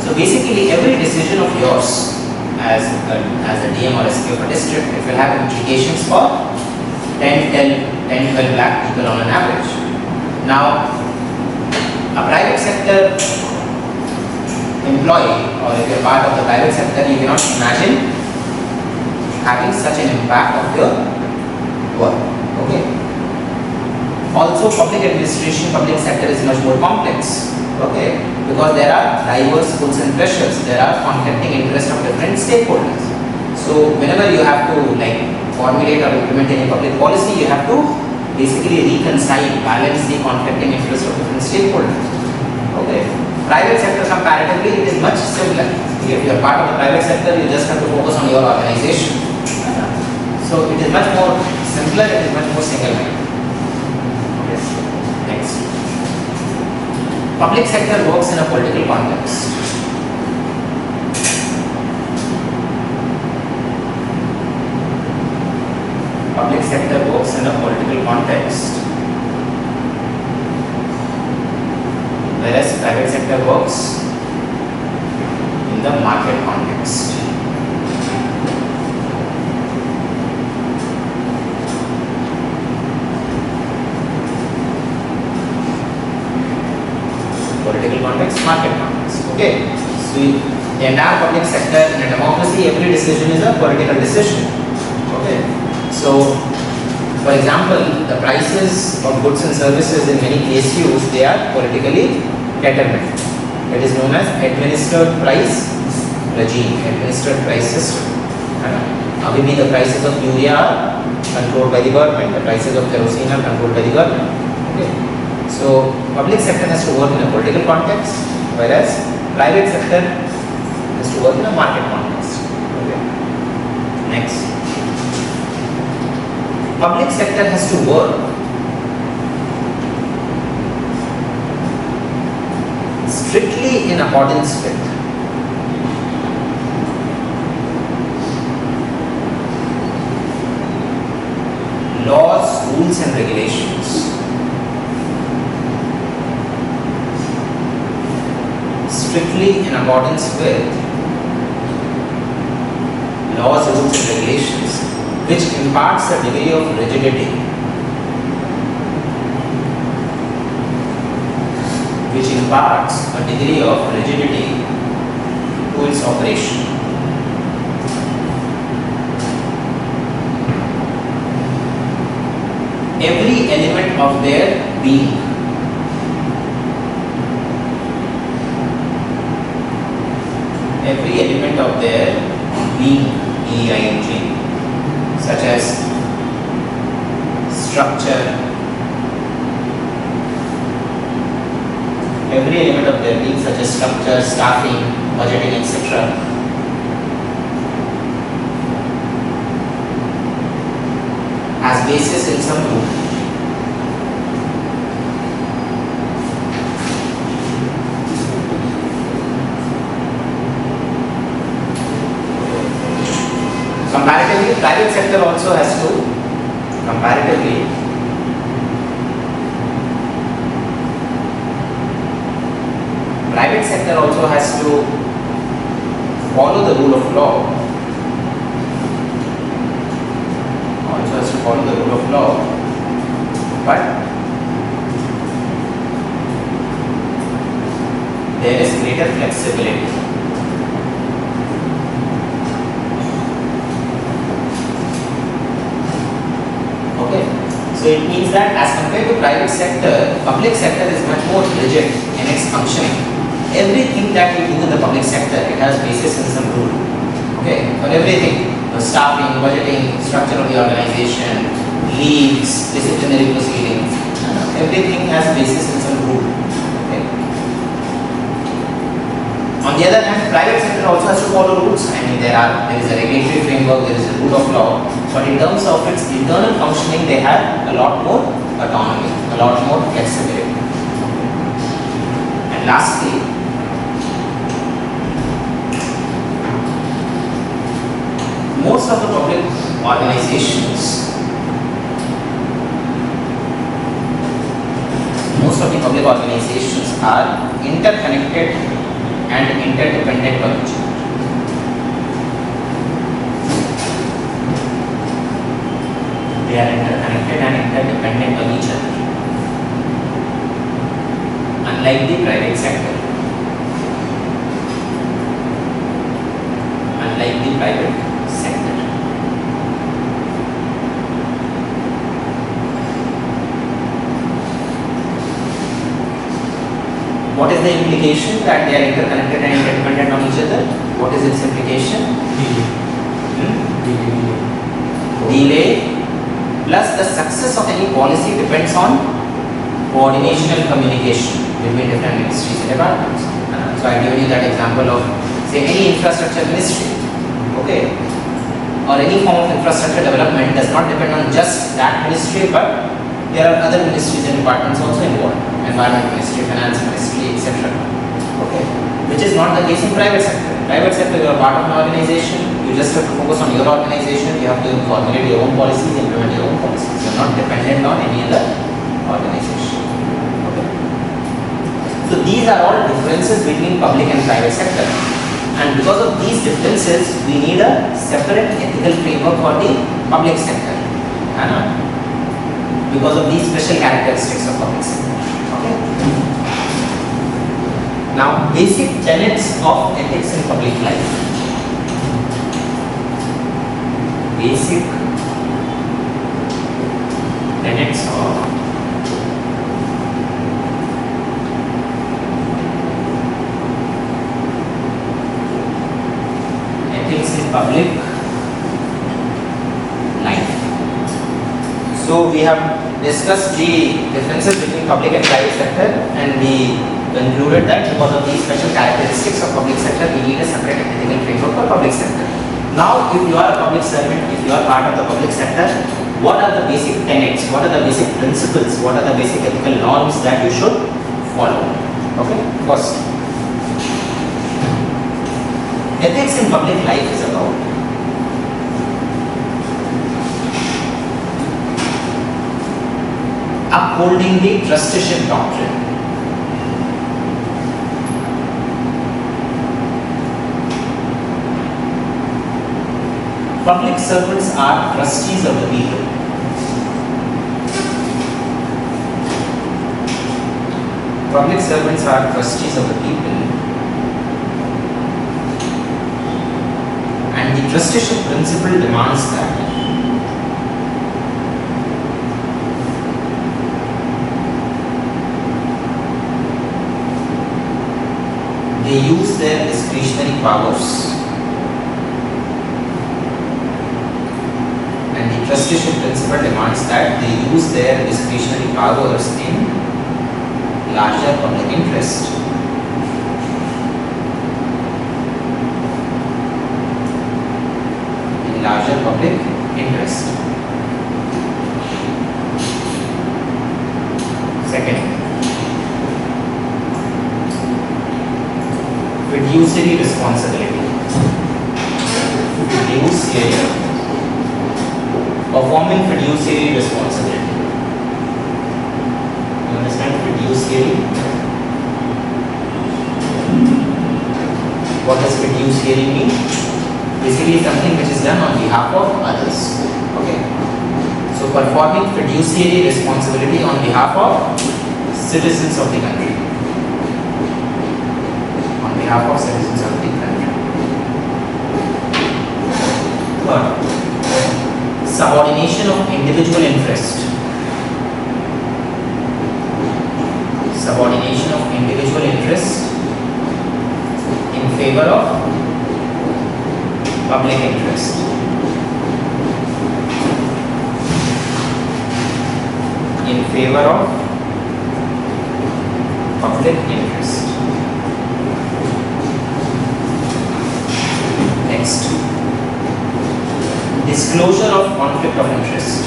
So basically every decision of yours as a DM or SP of a district, it will have implications for 10-12 lakh people on an average. Now, a private sector employee, or if you are part of the private sector, you cannot imagine having such an impact of your work. Okay. Also, public administration, public sector is much more complex. Okay, because there are diverse pulls and pressures, there are conflicting interests of different stakeholders. So whenever you have to formulate or implement any public policy, you have to basically reconcile, balance the conflicting interests of different stakeholders. Okay, private sector comparatively it is much simpler. If you are part of the private sector, you just have to focus on your organization. So it is much more simpler, it is much more single-minded. Yes. Next. Public sector works in a political context. Public sector works in the market context. Political context, market context. Okay. So the entire public sector in a democracy, every decision is a political decision. Okay. So, for example, the prices of goods and services in many PSUs, they are politically determined. It is known as administered price regime, administered price system. Maybe the prices of urea are controlled by the government, the prices of kerosene are controlled by the government. Okay. So, public sector has to work in a political context, whereas private sector has to work in a market context. Okay. Next. Public sector has to work strictly in accordance with laws, rules and regulations. Strictly in accordance with laws, rules and regulations, which imparts a degree of rigidity, to its operation. Every element of their being. Every element of their being, E-I-N-G, such as structure, every element of their being such as structure, staffing, budgeting, etc. has basis in some rule. Comparatively, private sector also has to follow the rule of law. But there is greater flexibility. Okay, so it means that as compared to private sector, public sector is much more rigid in its functioning. Everything that you do in the public sector, it has basis in some rule. Okay, for everything, the staffing, budgeting, structure of the organization, leaves, disciplinary proceedings, everything has basis in some rule. Okay. On the other hand, private sector also has to follow rules. I mean, there is a regulatory framework, there is a rule of law, but in terms of its internal functioning, they have a lot more autonomy, a lot more flexibility. And lastly, most of the public organizations are interconnected and interdependent on each other. They are interconnected and interdependent on each other. Unlike the private sector. What is the implication that they are interconnected and interdependent on each other? What is its implication? Delay plus the success of any policy depends on coordination and communication between different ministries and departments. So I given you that example of say any infrastructure ministry, okay, or any form of infrastructure development does not depend on just that ministry, but there are other ministries and departments also involved. Environment Ministry, Finance Ministry, etc. Okay, which is not the case in private sector. Private sector, you are part of an organization. You just have to focus on your organization. You have to formulate your own policies, implement your own policies. You are not dependent on any other organization. Okay. So these are all differences between public and private sector. And because of these differences, we need a separate ethical framework for the public sector. Because of these special characteristics of public sector. Okay. Now, basic tenets of ethics in public life. Basic tenets of ethics in public life. So we have discussed the differences between public and private sector, and we concluded that because of these special characteristics of public sector, we need a separate ethical framework for public sector. Now, if you are a public servant, if you are part of the public sector, what are the basic tenets, what are the basic principles, what are the basic ethical norms that you should follow? Okay, first, ethics in public life is about upholding the trusteeship doctrine. Public servants are trustees of the people. Public servants are trustees of the people, and the trusteeship principle demands that they use their discretionary powers. And the trusteeship principle demands that they use their discretionary powers in larger public interest. In larger public interest. Second, fiduciary responsibility. Fiduciary. Performing fiduciary responsibility. You understand fiduciary? What does fiduciary mean? Basically something which is done on behalf of others. Okay. So performing fiduciary responsibility on behalf of citizens of the country. On behalf of citizens of the country. Third, subordination of individual interest. Subordination of individual interest in favor of public interest. In favor of public interest. Next, disclosure of conflict of interest.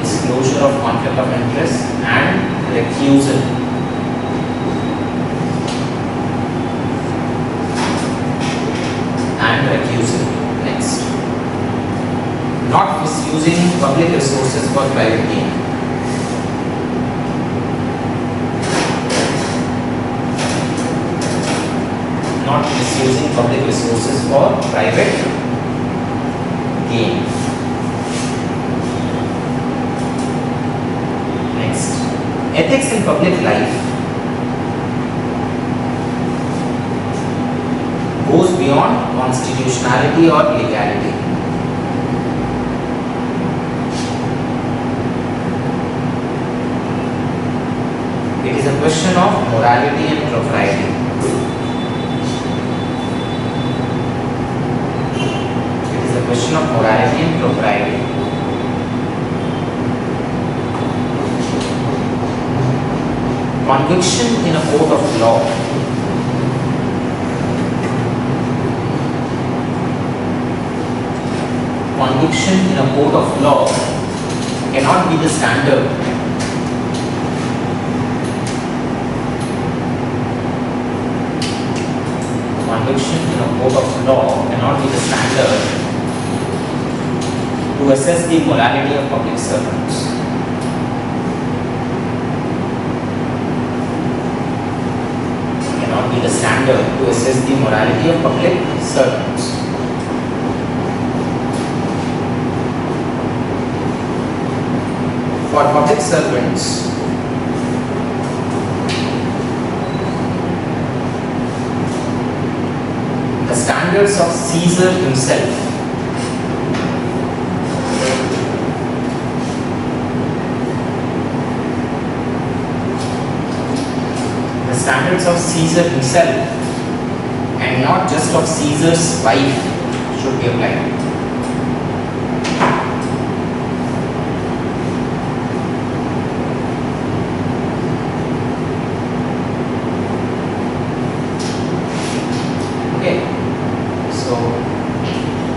Disclosure of conflict of interest and recusal. And recusal. Next, not misusing public resources for private gain. Not misusing public resources for private gain. Next, ethics in public life goes beyond constitutionality or legality. It is a question of morality and propriety. Question of morality and propriety. Conviction in a court of law cannot be the standard conviction in a court of law cannot be the standard to assess the morality of public servants. to assess the morality of public servants. For public servants, the standards of Caesar himself and not just of Caesar's wife should be applied. Okay, so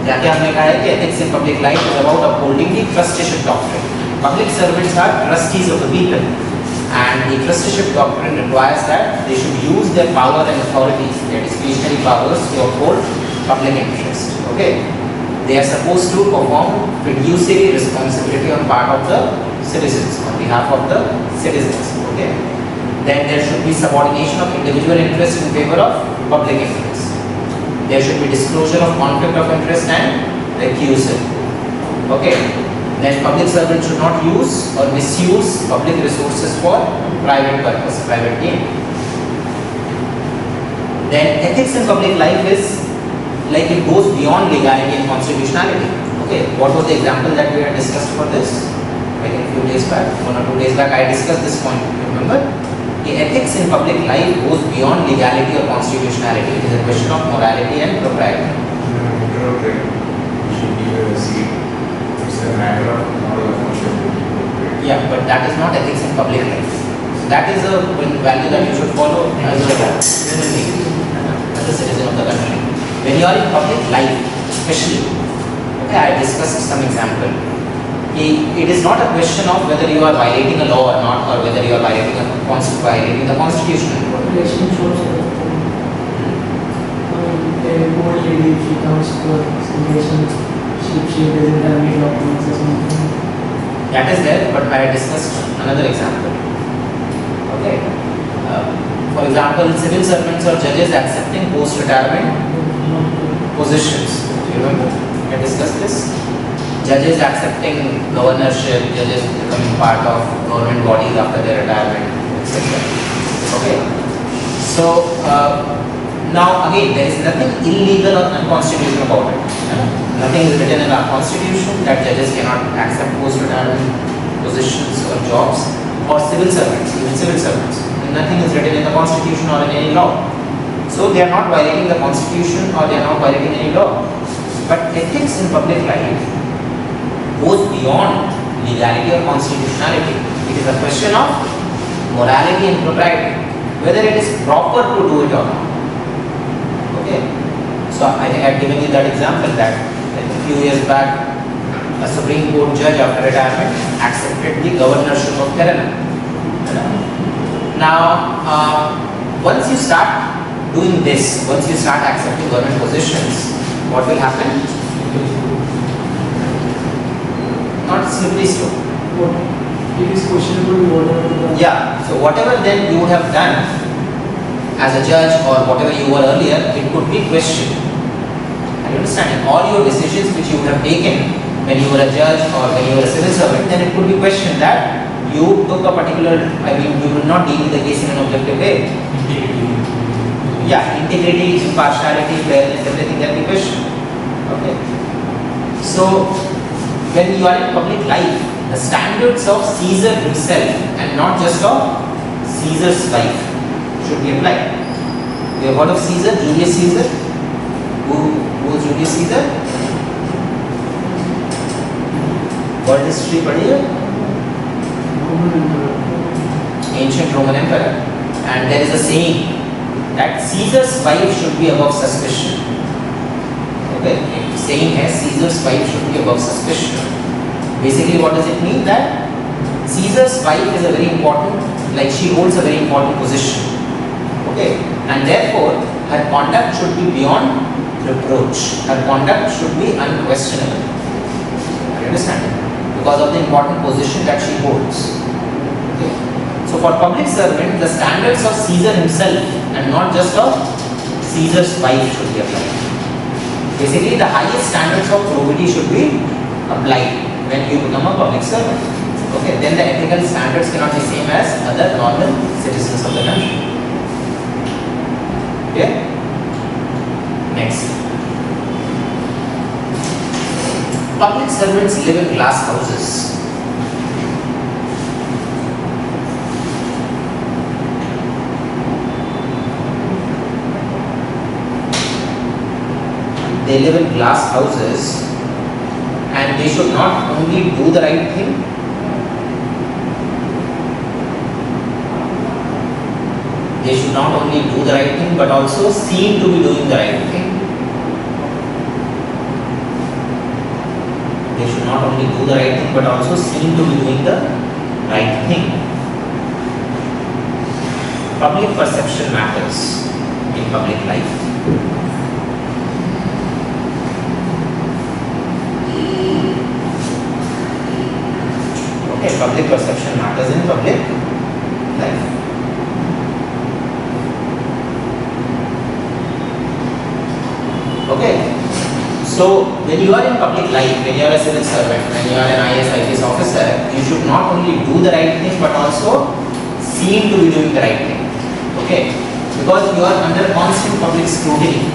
क्या क्या हमने कहा है कि ethics in public life is about upholding the trusteeship doctrine. Public servants are trustees of the people. And the trusteeship doctrine requires that they should use their power and authority, their discretionary powers, to uphold public interest. Okay, they are supposed to perform fiduciary responsibility on part of the citizens, on behalf of the citizens. Okay, then there should be subordination of individual interest in favor of public interest. There should be disclosure of conflict of interest and recusal. Okay. Then public servants should not use or misuse public resources for private purpose, private gain. Then ethics in public life is like it goes beyond legality and constitutionality. Okay, what was the example that we had discussed for this? I think a few days back, 1 or 2 days back, I discussed this point. Remember? The ethics in public life goes beyond legality or constitutionality. It is a question of morality and propriety. Yeah, but that is not ethics in public life. That is a value that you should follow as a human being, as a citizen of the country. When you are in public life, especially, okay, I discussed some example. It is not a question of whether you are violating a law or not, or whether you are violating the constitution. Relation shows a old lady, she comes for relation, she doesn't have any documents or something. That is there, but I discussed another example. Okay. For example, civil servants or judges accepting post-retirement positions. Do you remember? I discussed this. Judges accepting governorship, judges becoming part of government bodies after their retirement, etc. Okay. So now again, there is nothing illegal or unconstitutional about it. Nothing is written in our constitution that judges cannot accept post-retirement positions or jobs, or civil servants, even civil servants. Nothing is written in the constitution or in any law. So they are not violating the constitution or they are not violating any law. But ethics in public life goes beyond legality or constitutionality. It is a question of morality and propriety, whether it is proper to do it or not. Okay. So I think I have given you that example that a few years back, a Supreme Court judge after retirement accepted the governorship of Kerala. Now, once you start doing this, once you start accepting government positions, what will happen? Not slippery slope. It is questionable whatever. Yeah. So whatever then you would have done as a judge or whatever you were earlier, it could be questioned. Are you understanding? All your decisions which you would have taken when you were a judge or when you were a civil servant, then it could be questioned that you took a particular, you will not deal with the case in an objective way. Yeah, integrity, impartiality, fairness, everything can be questioned. Okay. So when you are in public life, the standards of Caesar himself and not just of Caesar's wife should be applied. You have heard of Caesar, Julius Caesar? Who was Julius Caesar? World history पढ़ी है? Ancient Roman Emperor. And there is a saying that Caesar's wife should be above suspicion. Okay, saying है Caesar's wife should be above suspicion. Basically, what does it mean? That Caesar's wife is a very important, like she holds a very important position. Okay, and therefore her conduct should be beyond reproach. Her conduct should be unquestionable. Are you understanding? Because of the important position that she holds. Okay. So for public servant, the standards of Caesar himself and not just of Caesar's wife should be applied. Basically, the highest standards of probity should be applied when you become a public servant. Okay, then the ethical standards cannot be same as other normal citizens of the country. Okay. Next. Public servants live in glass houses. They live in glass houses and they should not only do the right thing, they should not only do the right thing but also seem to be doing the right thing. They should not only do the right thing but also seem to be doing the right thing. Public perception matters in public life. Okay, public perception matters in public life. Okay, so when you are in public life, when you are a civil servant, when you are an IAS, IPS officer, you should not only do the right thing but also seem to be doing the right thing. Okay, because you are under constant public scrutiny.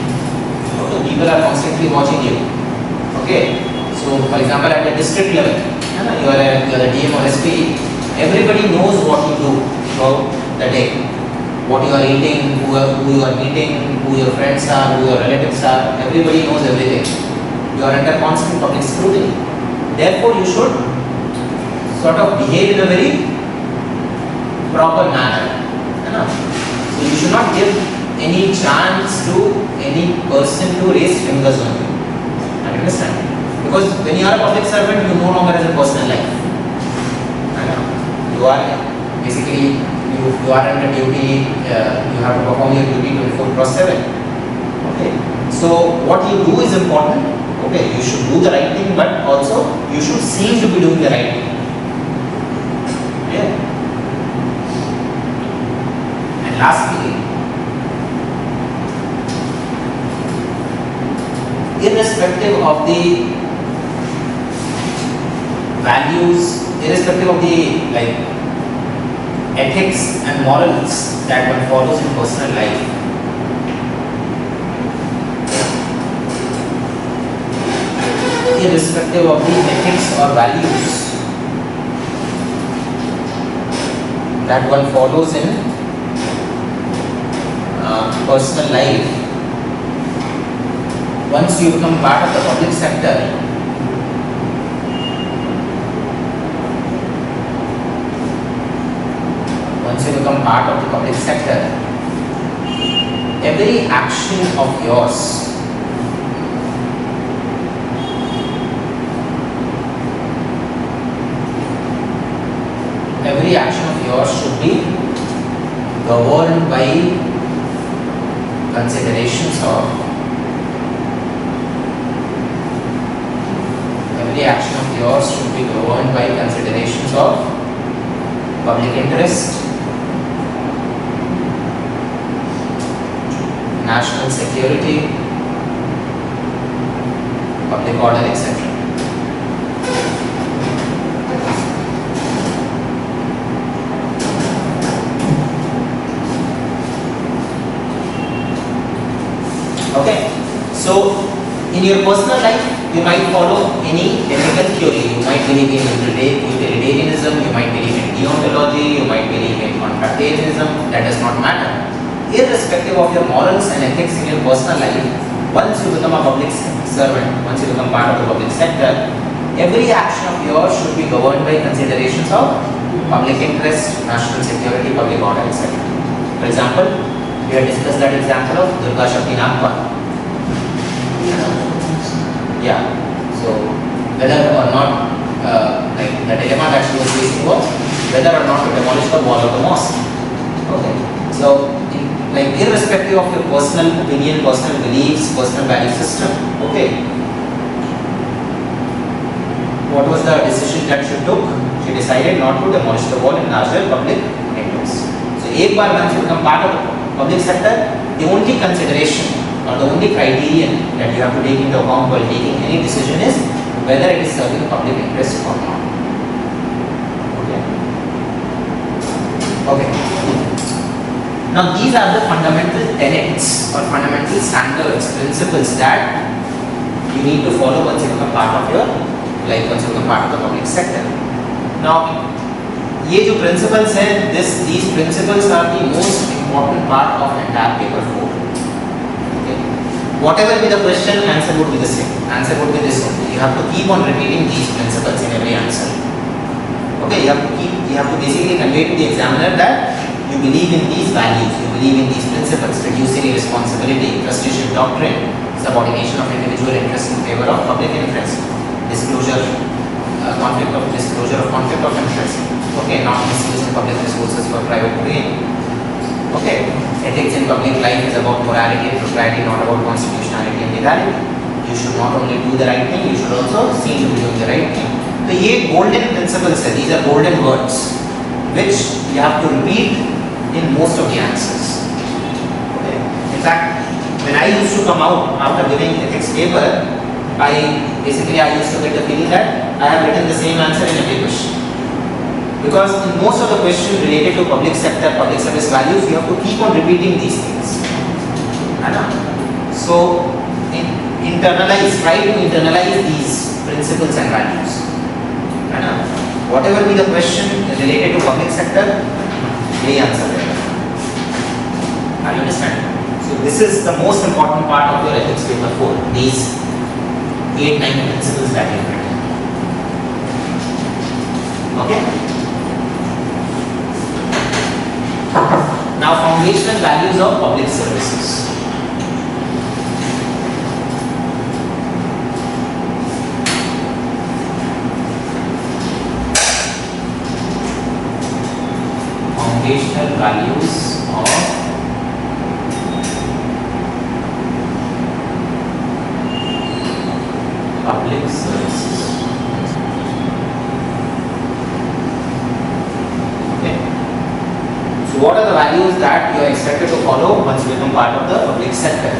Okay, people are constantly watching you. Okay, so for example, at the district level, you are the DM or SP, everybody knows what you do throughout the day. What you are eating, who you are meeting, who your friends are, who your relatives are, everybody knows everything. You are under constant public scrutiny. Therefore, you should sort of behave in a very proper manner. So you should not give any chance to any person to raise fingers on you. Understand? Because when you are a public servant, you no longer has a personal life. You are basically, you are under duty, you have to perform your duty 24/7. Okay. So what you do is important. Okay, you should do the right thing, but also you should seem to be doing the right thing. Yeah. And lastly, irrespective of the values, irrespective of the ethics and morals that one follows in personal life, irrespective of the ethics or values that one follows in personal life, once you become part of the public sector, once you become part of the public sector, every action of yours, should be governed by considerations of, every action of yours should be governed by considerations of public interest, national security, public order, etc. Okay, so in your personal life, you might follow any ethical theory. You might believe in utilitarianism, you might believe in deontology, you might believe in contractarianism. That does not matter. Irrespective of your morals and ethics in your personal life, once you become a public servant, once you become part of the public sector, every action of yours should be governed by considerations of public interest, national security, public order, etc. For example, we have discussed that example of Durga Shakti Nagpal. Yeah. So whether or not, the dilemma that she was facing was whether or not to demolish the wall of the mosque. Okay. So, irrespective of your personal opinion, personal beliefs, personal value system, okay. What was the decision that she took? She decided not to demolish the wall in larger public interest. So, एक बार once you become part of the Public sector, the only consideration or the only criterion that you have to take into account while taking any decision is whether it is serving public interest or not. Okay. Okay. Now these are the fundamental tenets or fundamental standards, principles that you need to follow once you become part of your life, once you become part of the public sector. Now, ये जो principles हैं, these principles are the most important part of entire paper 4. Okay. Whatever be the question, answer would be the same. Answer would be this only. You have to keep on repeating these principles in every answer. Okay. You have to basically convey to the examiner that you believe in these values, you believe in these principles: fiduciary responsibility, trusteeship doctrine, subordination of individual interest in favor of public interest, disclosure, conflict of interest. Okay, not misusing public resources for private gain. Okay, ethics in public life is about morality and propriety, not about constitutionality and legality. You should not only do the right thing, you should also seem to be doing the right thing. So, ये golden principles है, these are golden words, which you have to repeat in most of the answers. Okay. In fact, when I used to come out after giving ethics paper, I used to get the feeling that I have written the same answer in every question. Because in most of the questions related to public sector, public service values, you have to keep on repeating these things. So, try to internalize these principles and values. Whatever be the question related to public sector, they answer it. Are you understand? So, this is the most important part of your ethics paper 4. These 8-9 principles that you have written. Okay? Now, foundational values of public services. Foundational values of public services. So what are the values that you are expected to follow once you become part of the public sector?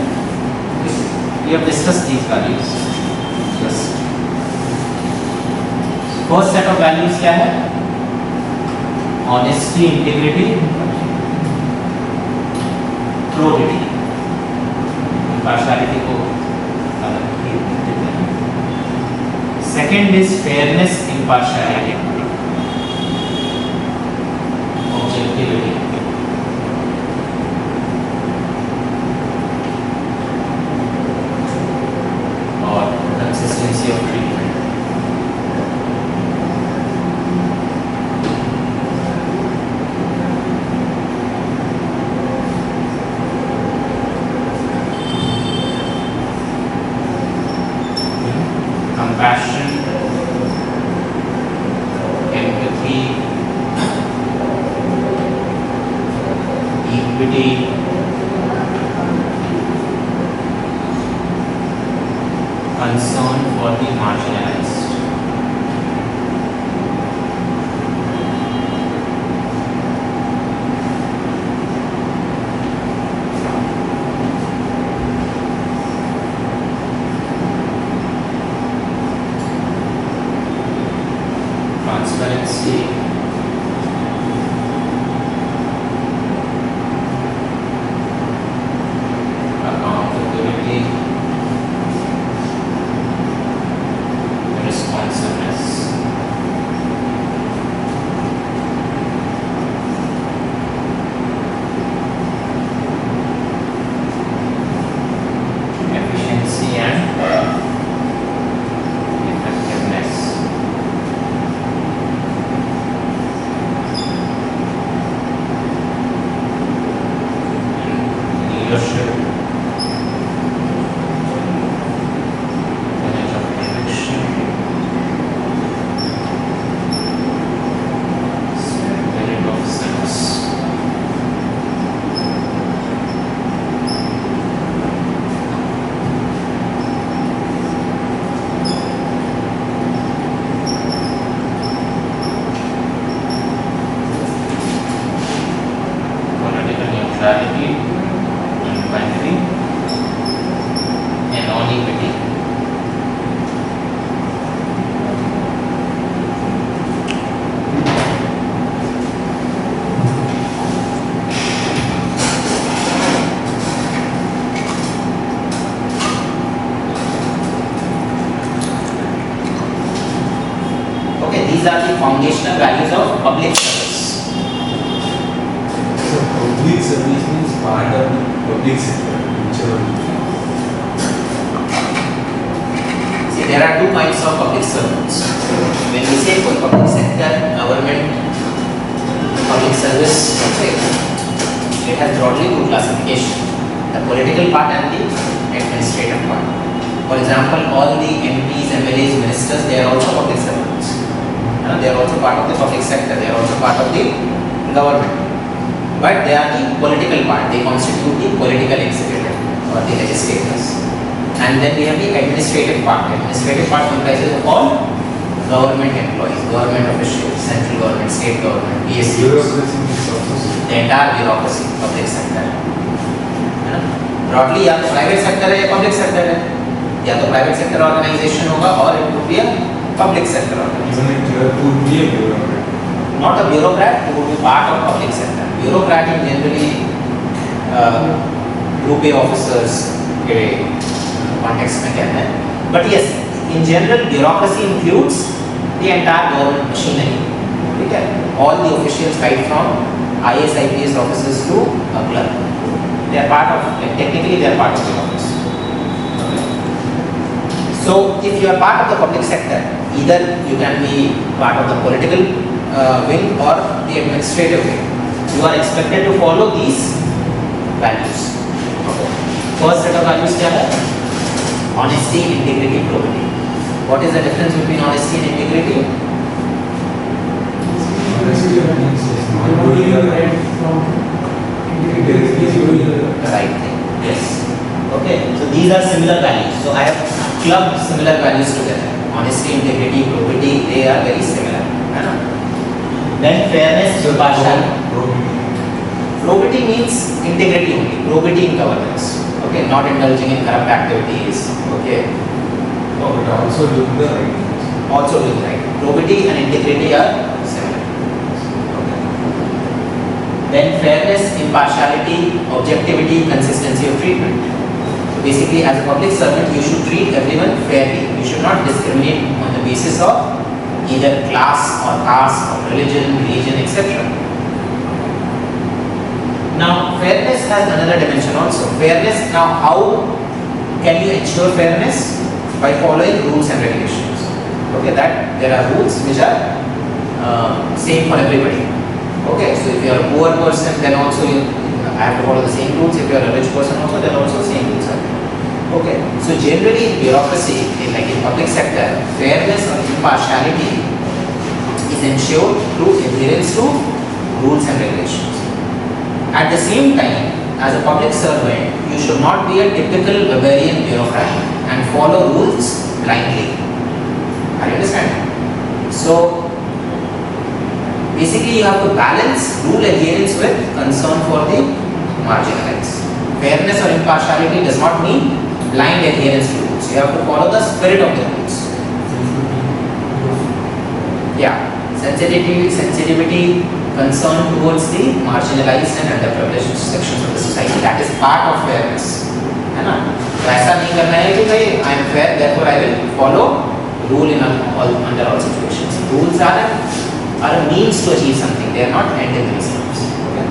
We have discussed these values. Yes. First set of values क्या है? Honesty, integrity, probity. Impartiality को अलग देते हैं. Second is fairness, impartiality, objectivity. Consistency of treatment. Compassion, empathy, equity, concern for the marginalized. Transparency, accountability, responsiveness. Efficiency and effectiveness. Leadership, image of conviction, spirit of sense. Political neutrality. neutrality, infantry, anonymity. Okay, these are the foundational values of public service. So public service means part of the public sector, whichever. See, there are two kinds of public servants. When we say for public sector, government, public service, okay, it has broadly two classification: the political part and the administrative part. For example, all the MPs, MLAs, ministers, they are also public servants. They are also part of the public sector. They are also part of the government. But they are the political part. They constitute the political executive or the legislators. And then we have the administrative part. Administrative part comprises of all government employees, government officials, central government, state government, PSUs, Bureaucracy means also. the entire bureaucracy, public sector. Broadly, या तो private sector है या public sector है, या तो private sector organization होगा और it would be a public sector organization. Even a clerk would be a bureaucrat. Not a bureaucrat, who would be part of public sector. Bureaucrat is generally group A officers के context में कहते हैं. But yes, in general, bureaucracy includes the entire government machinery. ठीक है? All the officials right from IAS, IPS officers to a clerk. They are part of, technically they are part of the office. So, if you are part of the public sector, either you can be part of the political wing or the administrative wing. You are expected to follow these values. Okay. First set of values क्या है? Honesty, integrity, probity. What is the difference between honesty and integrity? Honesty means it's not doing the right. Integrity is doing The right thing. Yes. Okay. So these are similar values. So I have clubbed similar values together. Honesty, integrity, probity, they are very similar. Then fairness, impartiality. Probity means integrity only. Probity in governance. Okay, not indulging in corrupt activities. Okay. No, but also doing the right things. Also doing right. Probity and integrity are similar. Okay. Then fairness, impartiality, objectivity, consistency of treatment. So basically, as a public servant, you should treat everyone fairly. You should not discriminate on the basis of either class or caste or religion, etc. Now, fairness has another dimension also. Fairness, now how can you ensure fairness? By following rules and regulations. Okay, that there are rules which are same for everybody. Okay, so if you are a poor person, then also you have to follow the same rules. If you are a rich person also, then also same rules are there. Okay, so generally in bureaucracy, like in public sector, fairness or impartiality is ensured through adherence to rules and regulations. At the same time, as a public servant, you should not be a typical barbarian bureaucrat and follow rules blindly. Are you understanding? So, basically you have to balance rule adherence with concern for the marginalized. Fairness or impartiality does not mean blind adherence to rules. You have to follow the spirit of the rules. Yeah, sensitivity, concern towards the marginalized and underprivileged sections of the society. That is part of fairness. है ना? तो ऐसा नहीं करना है कि भाई I am fair, therefore I will follow rule in under all situations. Rules are a means to achieve something. They are not end in themselves. Okay?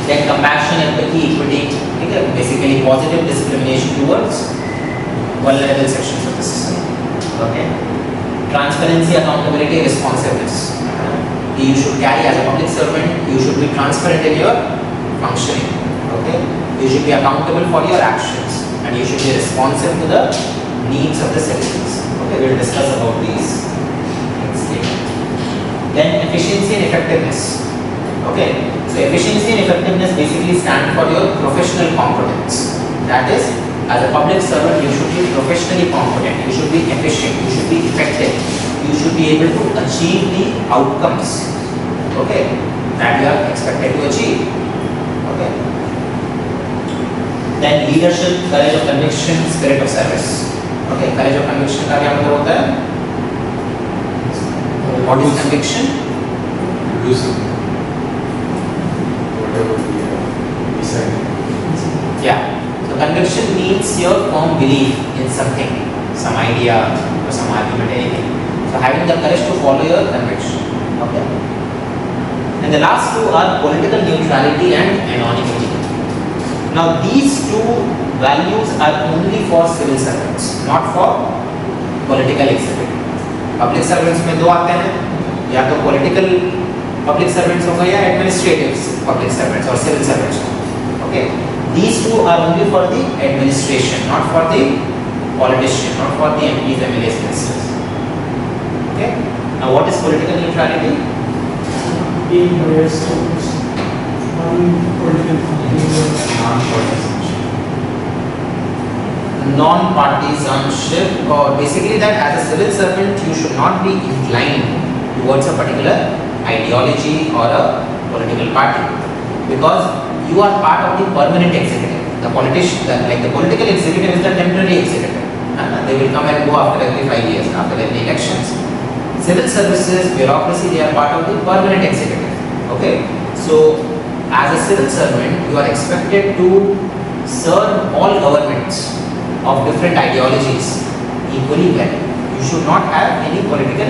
Then compassion, empathy, equity. Okay? Basically positive discrimination towards vulnerable sections of the society. Okay? Transparency, accountability, responsiveness. You should carry as a public servant. You should be transparent in your functioning. Okay? You should be accountable for your actions, and you should be responsive to the needs of the citizens. Okay, we'll discuss about these things later. Then efficiency and effectiveness. Okay, so efficiency and effectiveness basically stand for your professional competence. That is, as a public servant, you should be professionally competent. You should be efficient. You should be effective. You should be able to achieve the outcomes. Okay, that you are expected to achieve. Then leadership, courage of conviction, spirit of service. Okay, courage of conviction का क्या मतलब होता है? What is conviction? Do something. Whatever we have decided. Yeah. So conviction means your firm belief in something, some idea or some argument, anything. So having the courage to follow your conviction. Okay. And the last two are political neutrality and anonymity. Now these two values are only for civil servants, not for political executive. Public servants में दो आते हैं, या तो political public servants होगा या administrative public servants और civil servants होगा. Okay. These two are only for the administration, not for the politician, not for the MPs, MLAs, ministers. Okay. Now what is political neutrality? Being biased towards one political party or Non-partisanship. Non-partisanship, or basically that as a civil servant you should not be inclined towards a particular ideology or a political party, because you are part of the permanent executive. The politician, like the political executive is the temporary executive. They will come and go after every 5 years, after every elections. Civil services, bureaucracy, they are part of the permanent executive. Okay, so as a civil servant, you are expected to serve all governments of different ideologies equally well. You should not have any political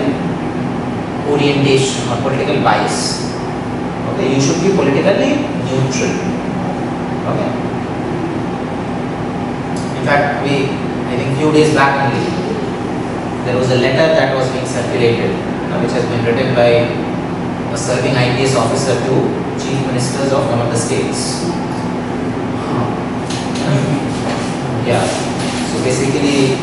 orientation or political bias. Okay, you should be politically neutral. Okay. In fact, I think few days back only, there was a letter that was being circulated, which has been written by a serving IPS officer to chief ministers of one of the states. Yeah. So basically,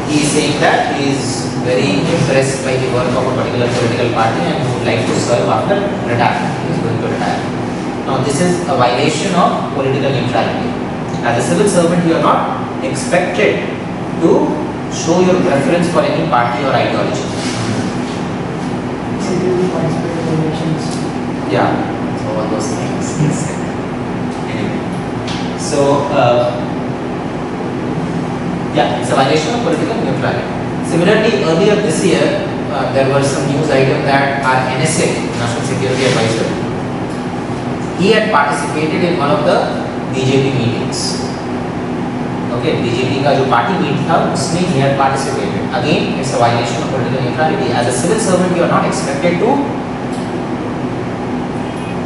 he is saying that he is very impressed by the work of a particular political party and would like to serve after retirement. He is going to retire. Now, this is a violation of political neutrality. As a civil servant, you are not expected to show your preference for any party or ideology. basically participate in elections. Yeah, so all those things. Anyway, so yeah, it's a violation of political neutrality. Similarly, earlier this year, there were some news items that our NSA, National Security Advisor, he had participated in one of the BJP meetings. Okay, BJP का जो party meet था, उसमें he had participated. Again, it's a violation of political neutrality. As a civil servant, you are not expected to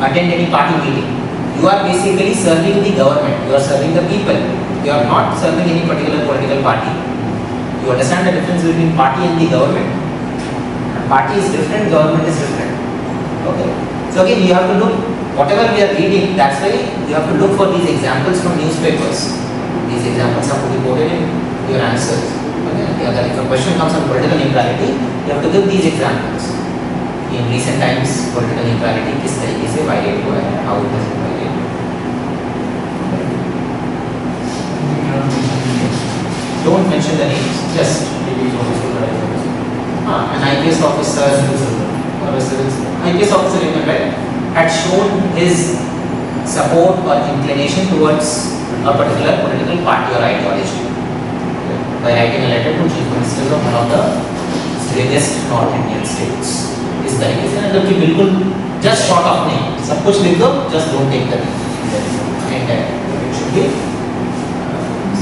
attend any party meeting. You are basically serving the government. You are serving the people. You are not serving any particular political party. You understand the difference between party and the government? Party is different, government is different. Okay. So again, you have to look, whatever we are reading, that's why you have to look for these examples from newspapers. These examples have to be quoted in your answers. Okay. If a question comes on political neutrality, you have to give these examples. In recent times, political neutrality किस तरीके से violate हुआ है, how it has been violated. Don't mention the names, just an IPS officer or a civil IPS officer, even right, had shown his support or inclination towards a particular political party or ideology by writing a letter to chief ministers of one of the biggest North Indian states. इस तरीके से ना, जबकि बिल्कुल just short of name, सब कुछ लिख दो, just don't take the name. It should be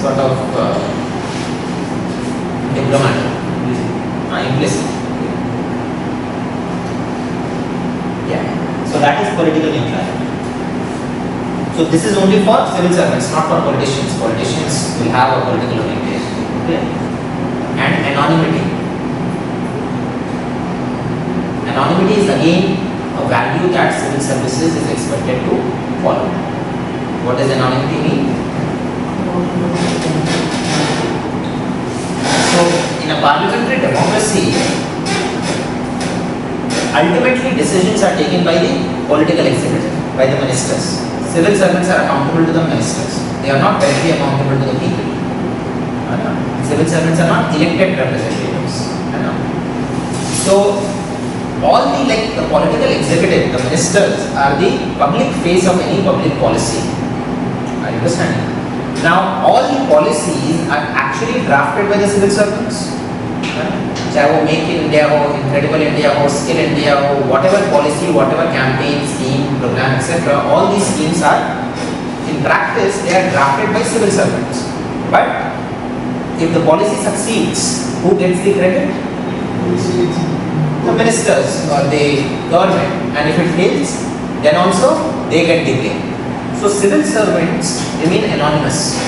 sort of diplomatic, implicit. Yeah. So that is political neutrality. So this is only for civil servants, not for politicians. Politicians will have a political orientation. Okay. And anonymity. Anonymity is again a value that civil services is expected to follow. What does anonymity mean? So, in a parliamentary democracy, ultimately decisions are taken by the political executive, by the ministers. Civil servants are accountable to the ministers. They are not directly accountable to the people. Civil servants are not elected representatives. So, all the political executive, the ministers, are the public face of any public policy. Are you understanding? Now all the policies are actually drafted by the civil servants. चाहे वो make in India हो, incredible India हो, skill India हो, whatever policy, whatever campaign, scheme, program, etc. All these schemes are, in practice, they are drafted by civil servants. But if the policy succeeds, who gets the credit? The ministers or the government. And if it fails, then also they get the blame. So civil servants remain anonymous.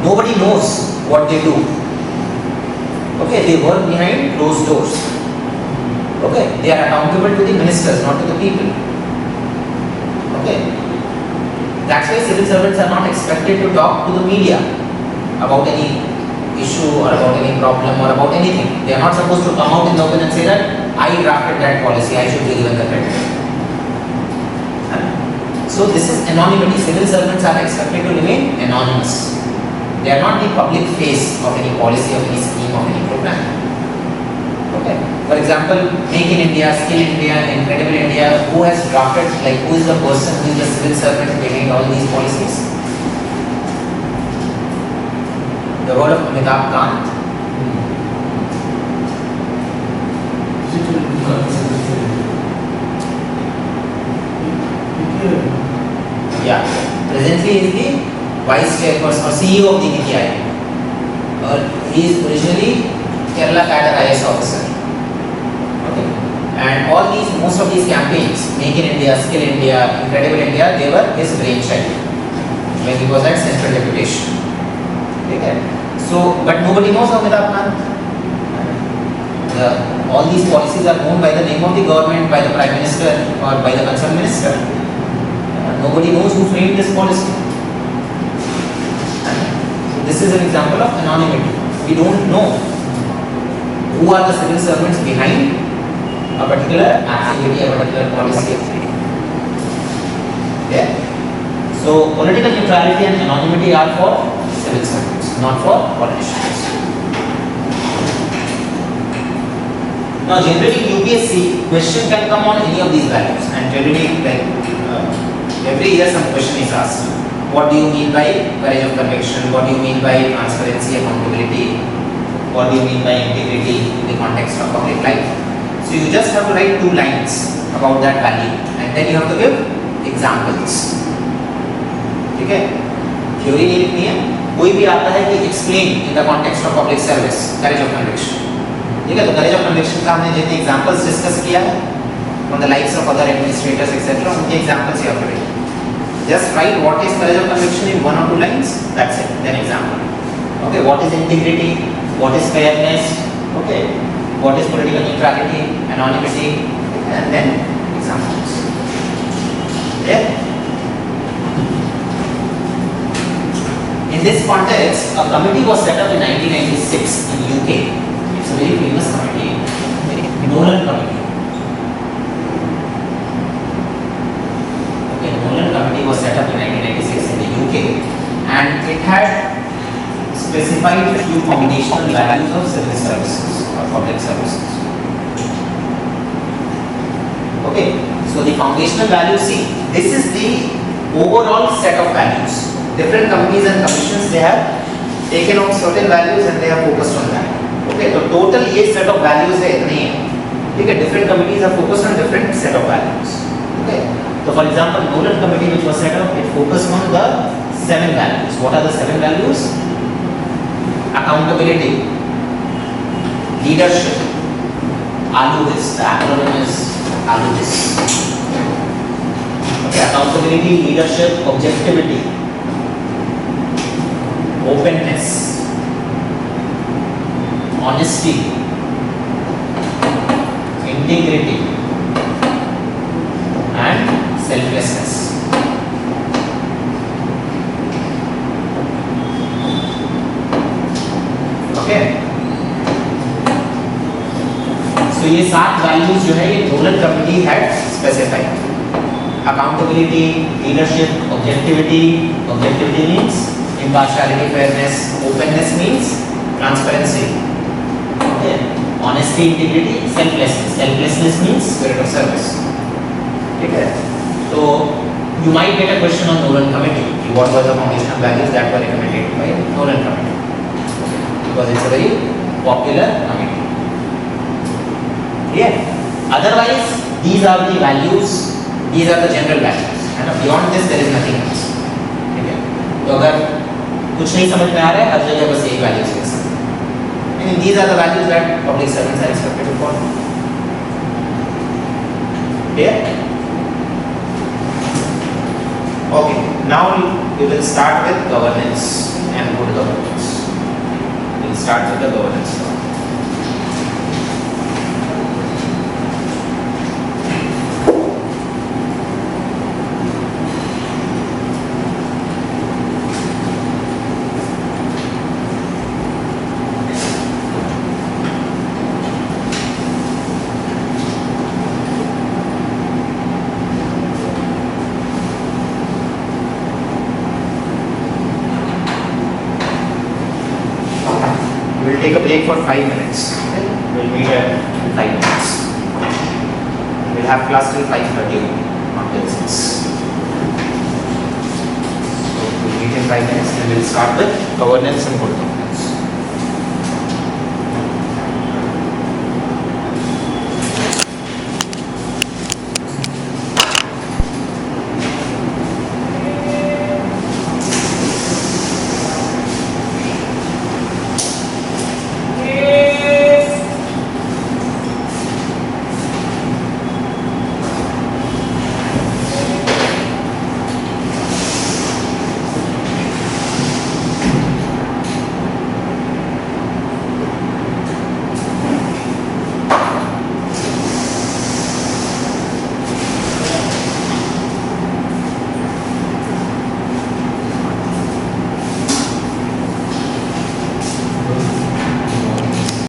Nobody knows what they do. Okay, they work behind closed doors. Okay, they are accountable to the ministers, not to the people. Okay, that's why civil servants are not expected to talk to the media about any issue or about any problem or about anything. They are not supposed to come out in the open and say that I drafted that policy, I should be given the credit. So this is anonymity. Civil servants are expected to remain anonymous. They are not the public face of any policy, of any scheme, of any program. Okay. For example, Make in India, Skill India, Incredible India, who has drafted, like who is the person, who is the civil servant behind all these policies? The word of Amitabh Kant. Yeah. Presently he is the Vice Chairperson or CEO of the Niti Aayog. He is originally Kerala cadre IAS officer. Okay. And all these, most of these campaigns, Make in India, Skill India, Incredible India, they were his brainchild when he was at Central Deputation. Okay. So, but nobody knows Amitabh Kant. All these policies are known by the name of the government, by the Prime Minister or by the concerned minister. Nobody knows who framed this policy. This is an example of anonymity. We don't know who are the civil servants behind a particular activity, a particular policy. Yeah. So political neutrality and anonymity are for civil servants, not for politicians. Now generally UPSC question can come on any of these values, and generally every year some question is asked. What do you mean by courage of conviction? What do you mean by transparency, accountability? What do you mean by integrity in the context of public life? So you just have to write 2 lines about that value, and then you have to give examples. ठीक है? Theory नहीं लिखनी है. कोई भी आता है कि explain in the context of public service, courage of conviction. ठीक है? तो courage of conviction का हमने जितने examples discuss किया है, from the likes of other administrators etc. उनके examples you have to write. Just write what is courage of conviction in 1 or 2 lines. That's it. Then example. Okay. What is integrity? What is fairness? Okay. What is political neutrality? Anonymity? And then examples. Yeah. In this context, a committee was set up in 1996 in UK. It's a very famous committee. Nolan Committee. Committee was set up in 1996 in the UK, and it had specified a few foundational values of civil services or public services. Okay, so the foundational values, see, this is the overall set of values. Different companies and commissions, they have taken out certain values and they have focused on that. Okay, so total ये set of values है इतने हैं. ठीक है, different committees are focused on different set of values. Okay. So for example, Nolan Committee which was set up, it focused on the 7 values. What are the 7 values? Accountability, leadership, ALUDIS, the acronym is ALUDIS. Okay, accountability, leadership, objectivity, openness, honesty, integrity, and selflessness. Okay. So ये 7 values जो है ये Nolan committee had specified. Accountability, leadership, objectivity. Objectivity means impartiality, fairness. Openness means transparency. Okay. Honesty, integrity, selflessness. Selflessness means spirit of service. ठीक है. So you might get a question on Nolan Committee. what were the foundational values that were recommended by Nolan Committee, because it's a very popular committee. Yeah. Otherwise, these are the values, these are the general values, and beyond this there is nothing else. ठीक है? तो अगर कुछ नहीं समझ में आ रहा है, हर जगह बस यही values लिख सकते हैं. And these are the values that public servants are expected to follow. Clear? Okay. Now we will start with governance and good governance. We will start with the governance. We'll take a break for 5 minutes. Okay? We'll meet at 5 minutes. We'll have class till 5:30, not till 6. So we'll meet in 5 minutes and we'll start with governance and good governance.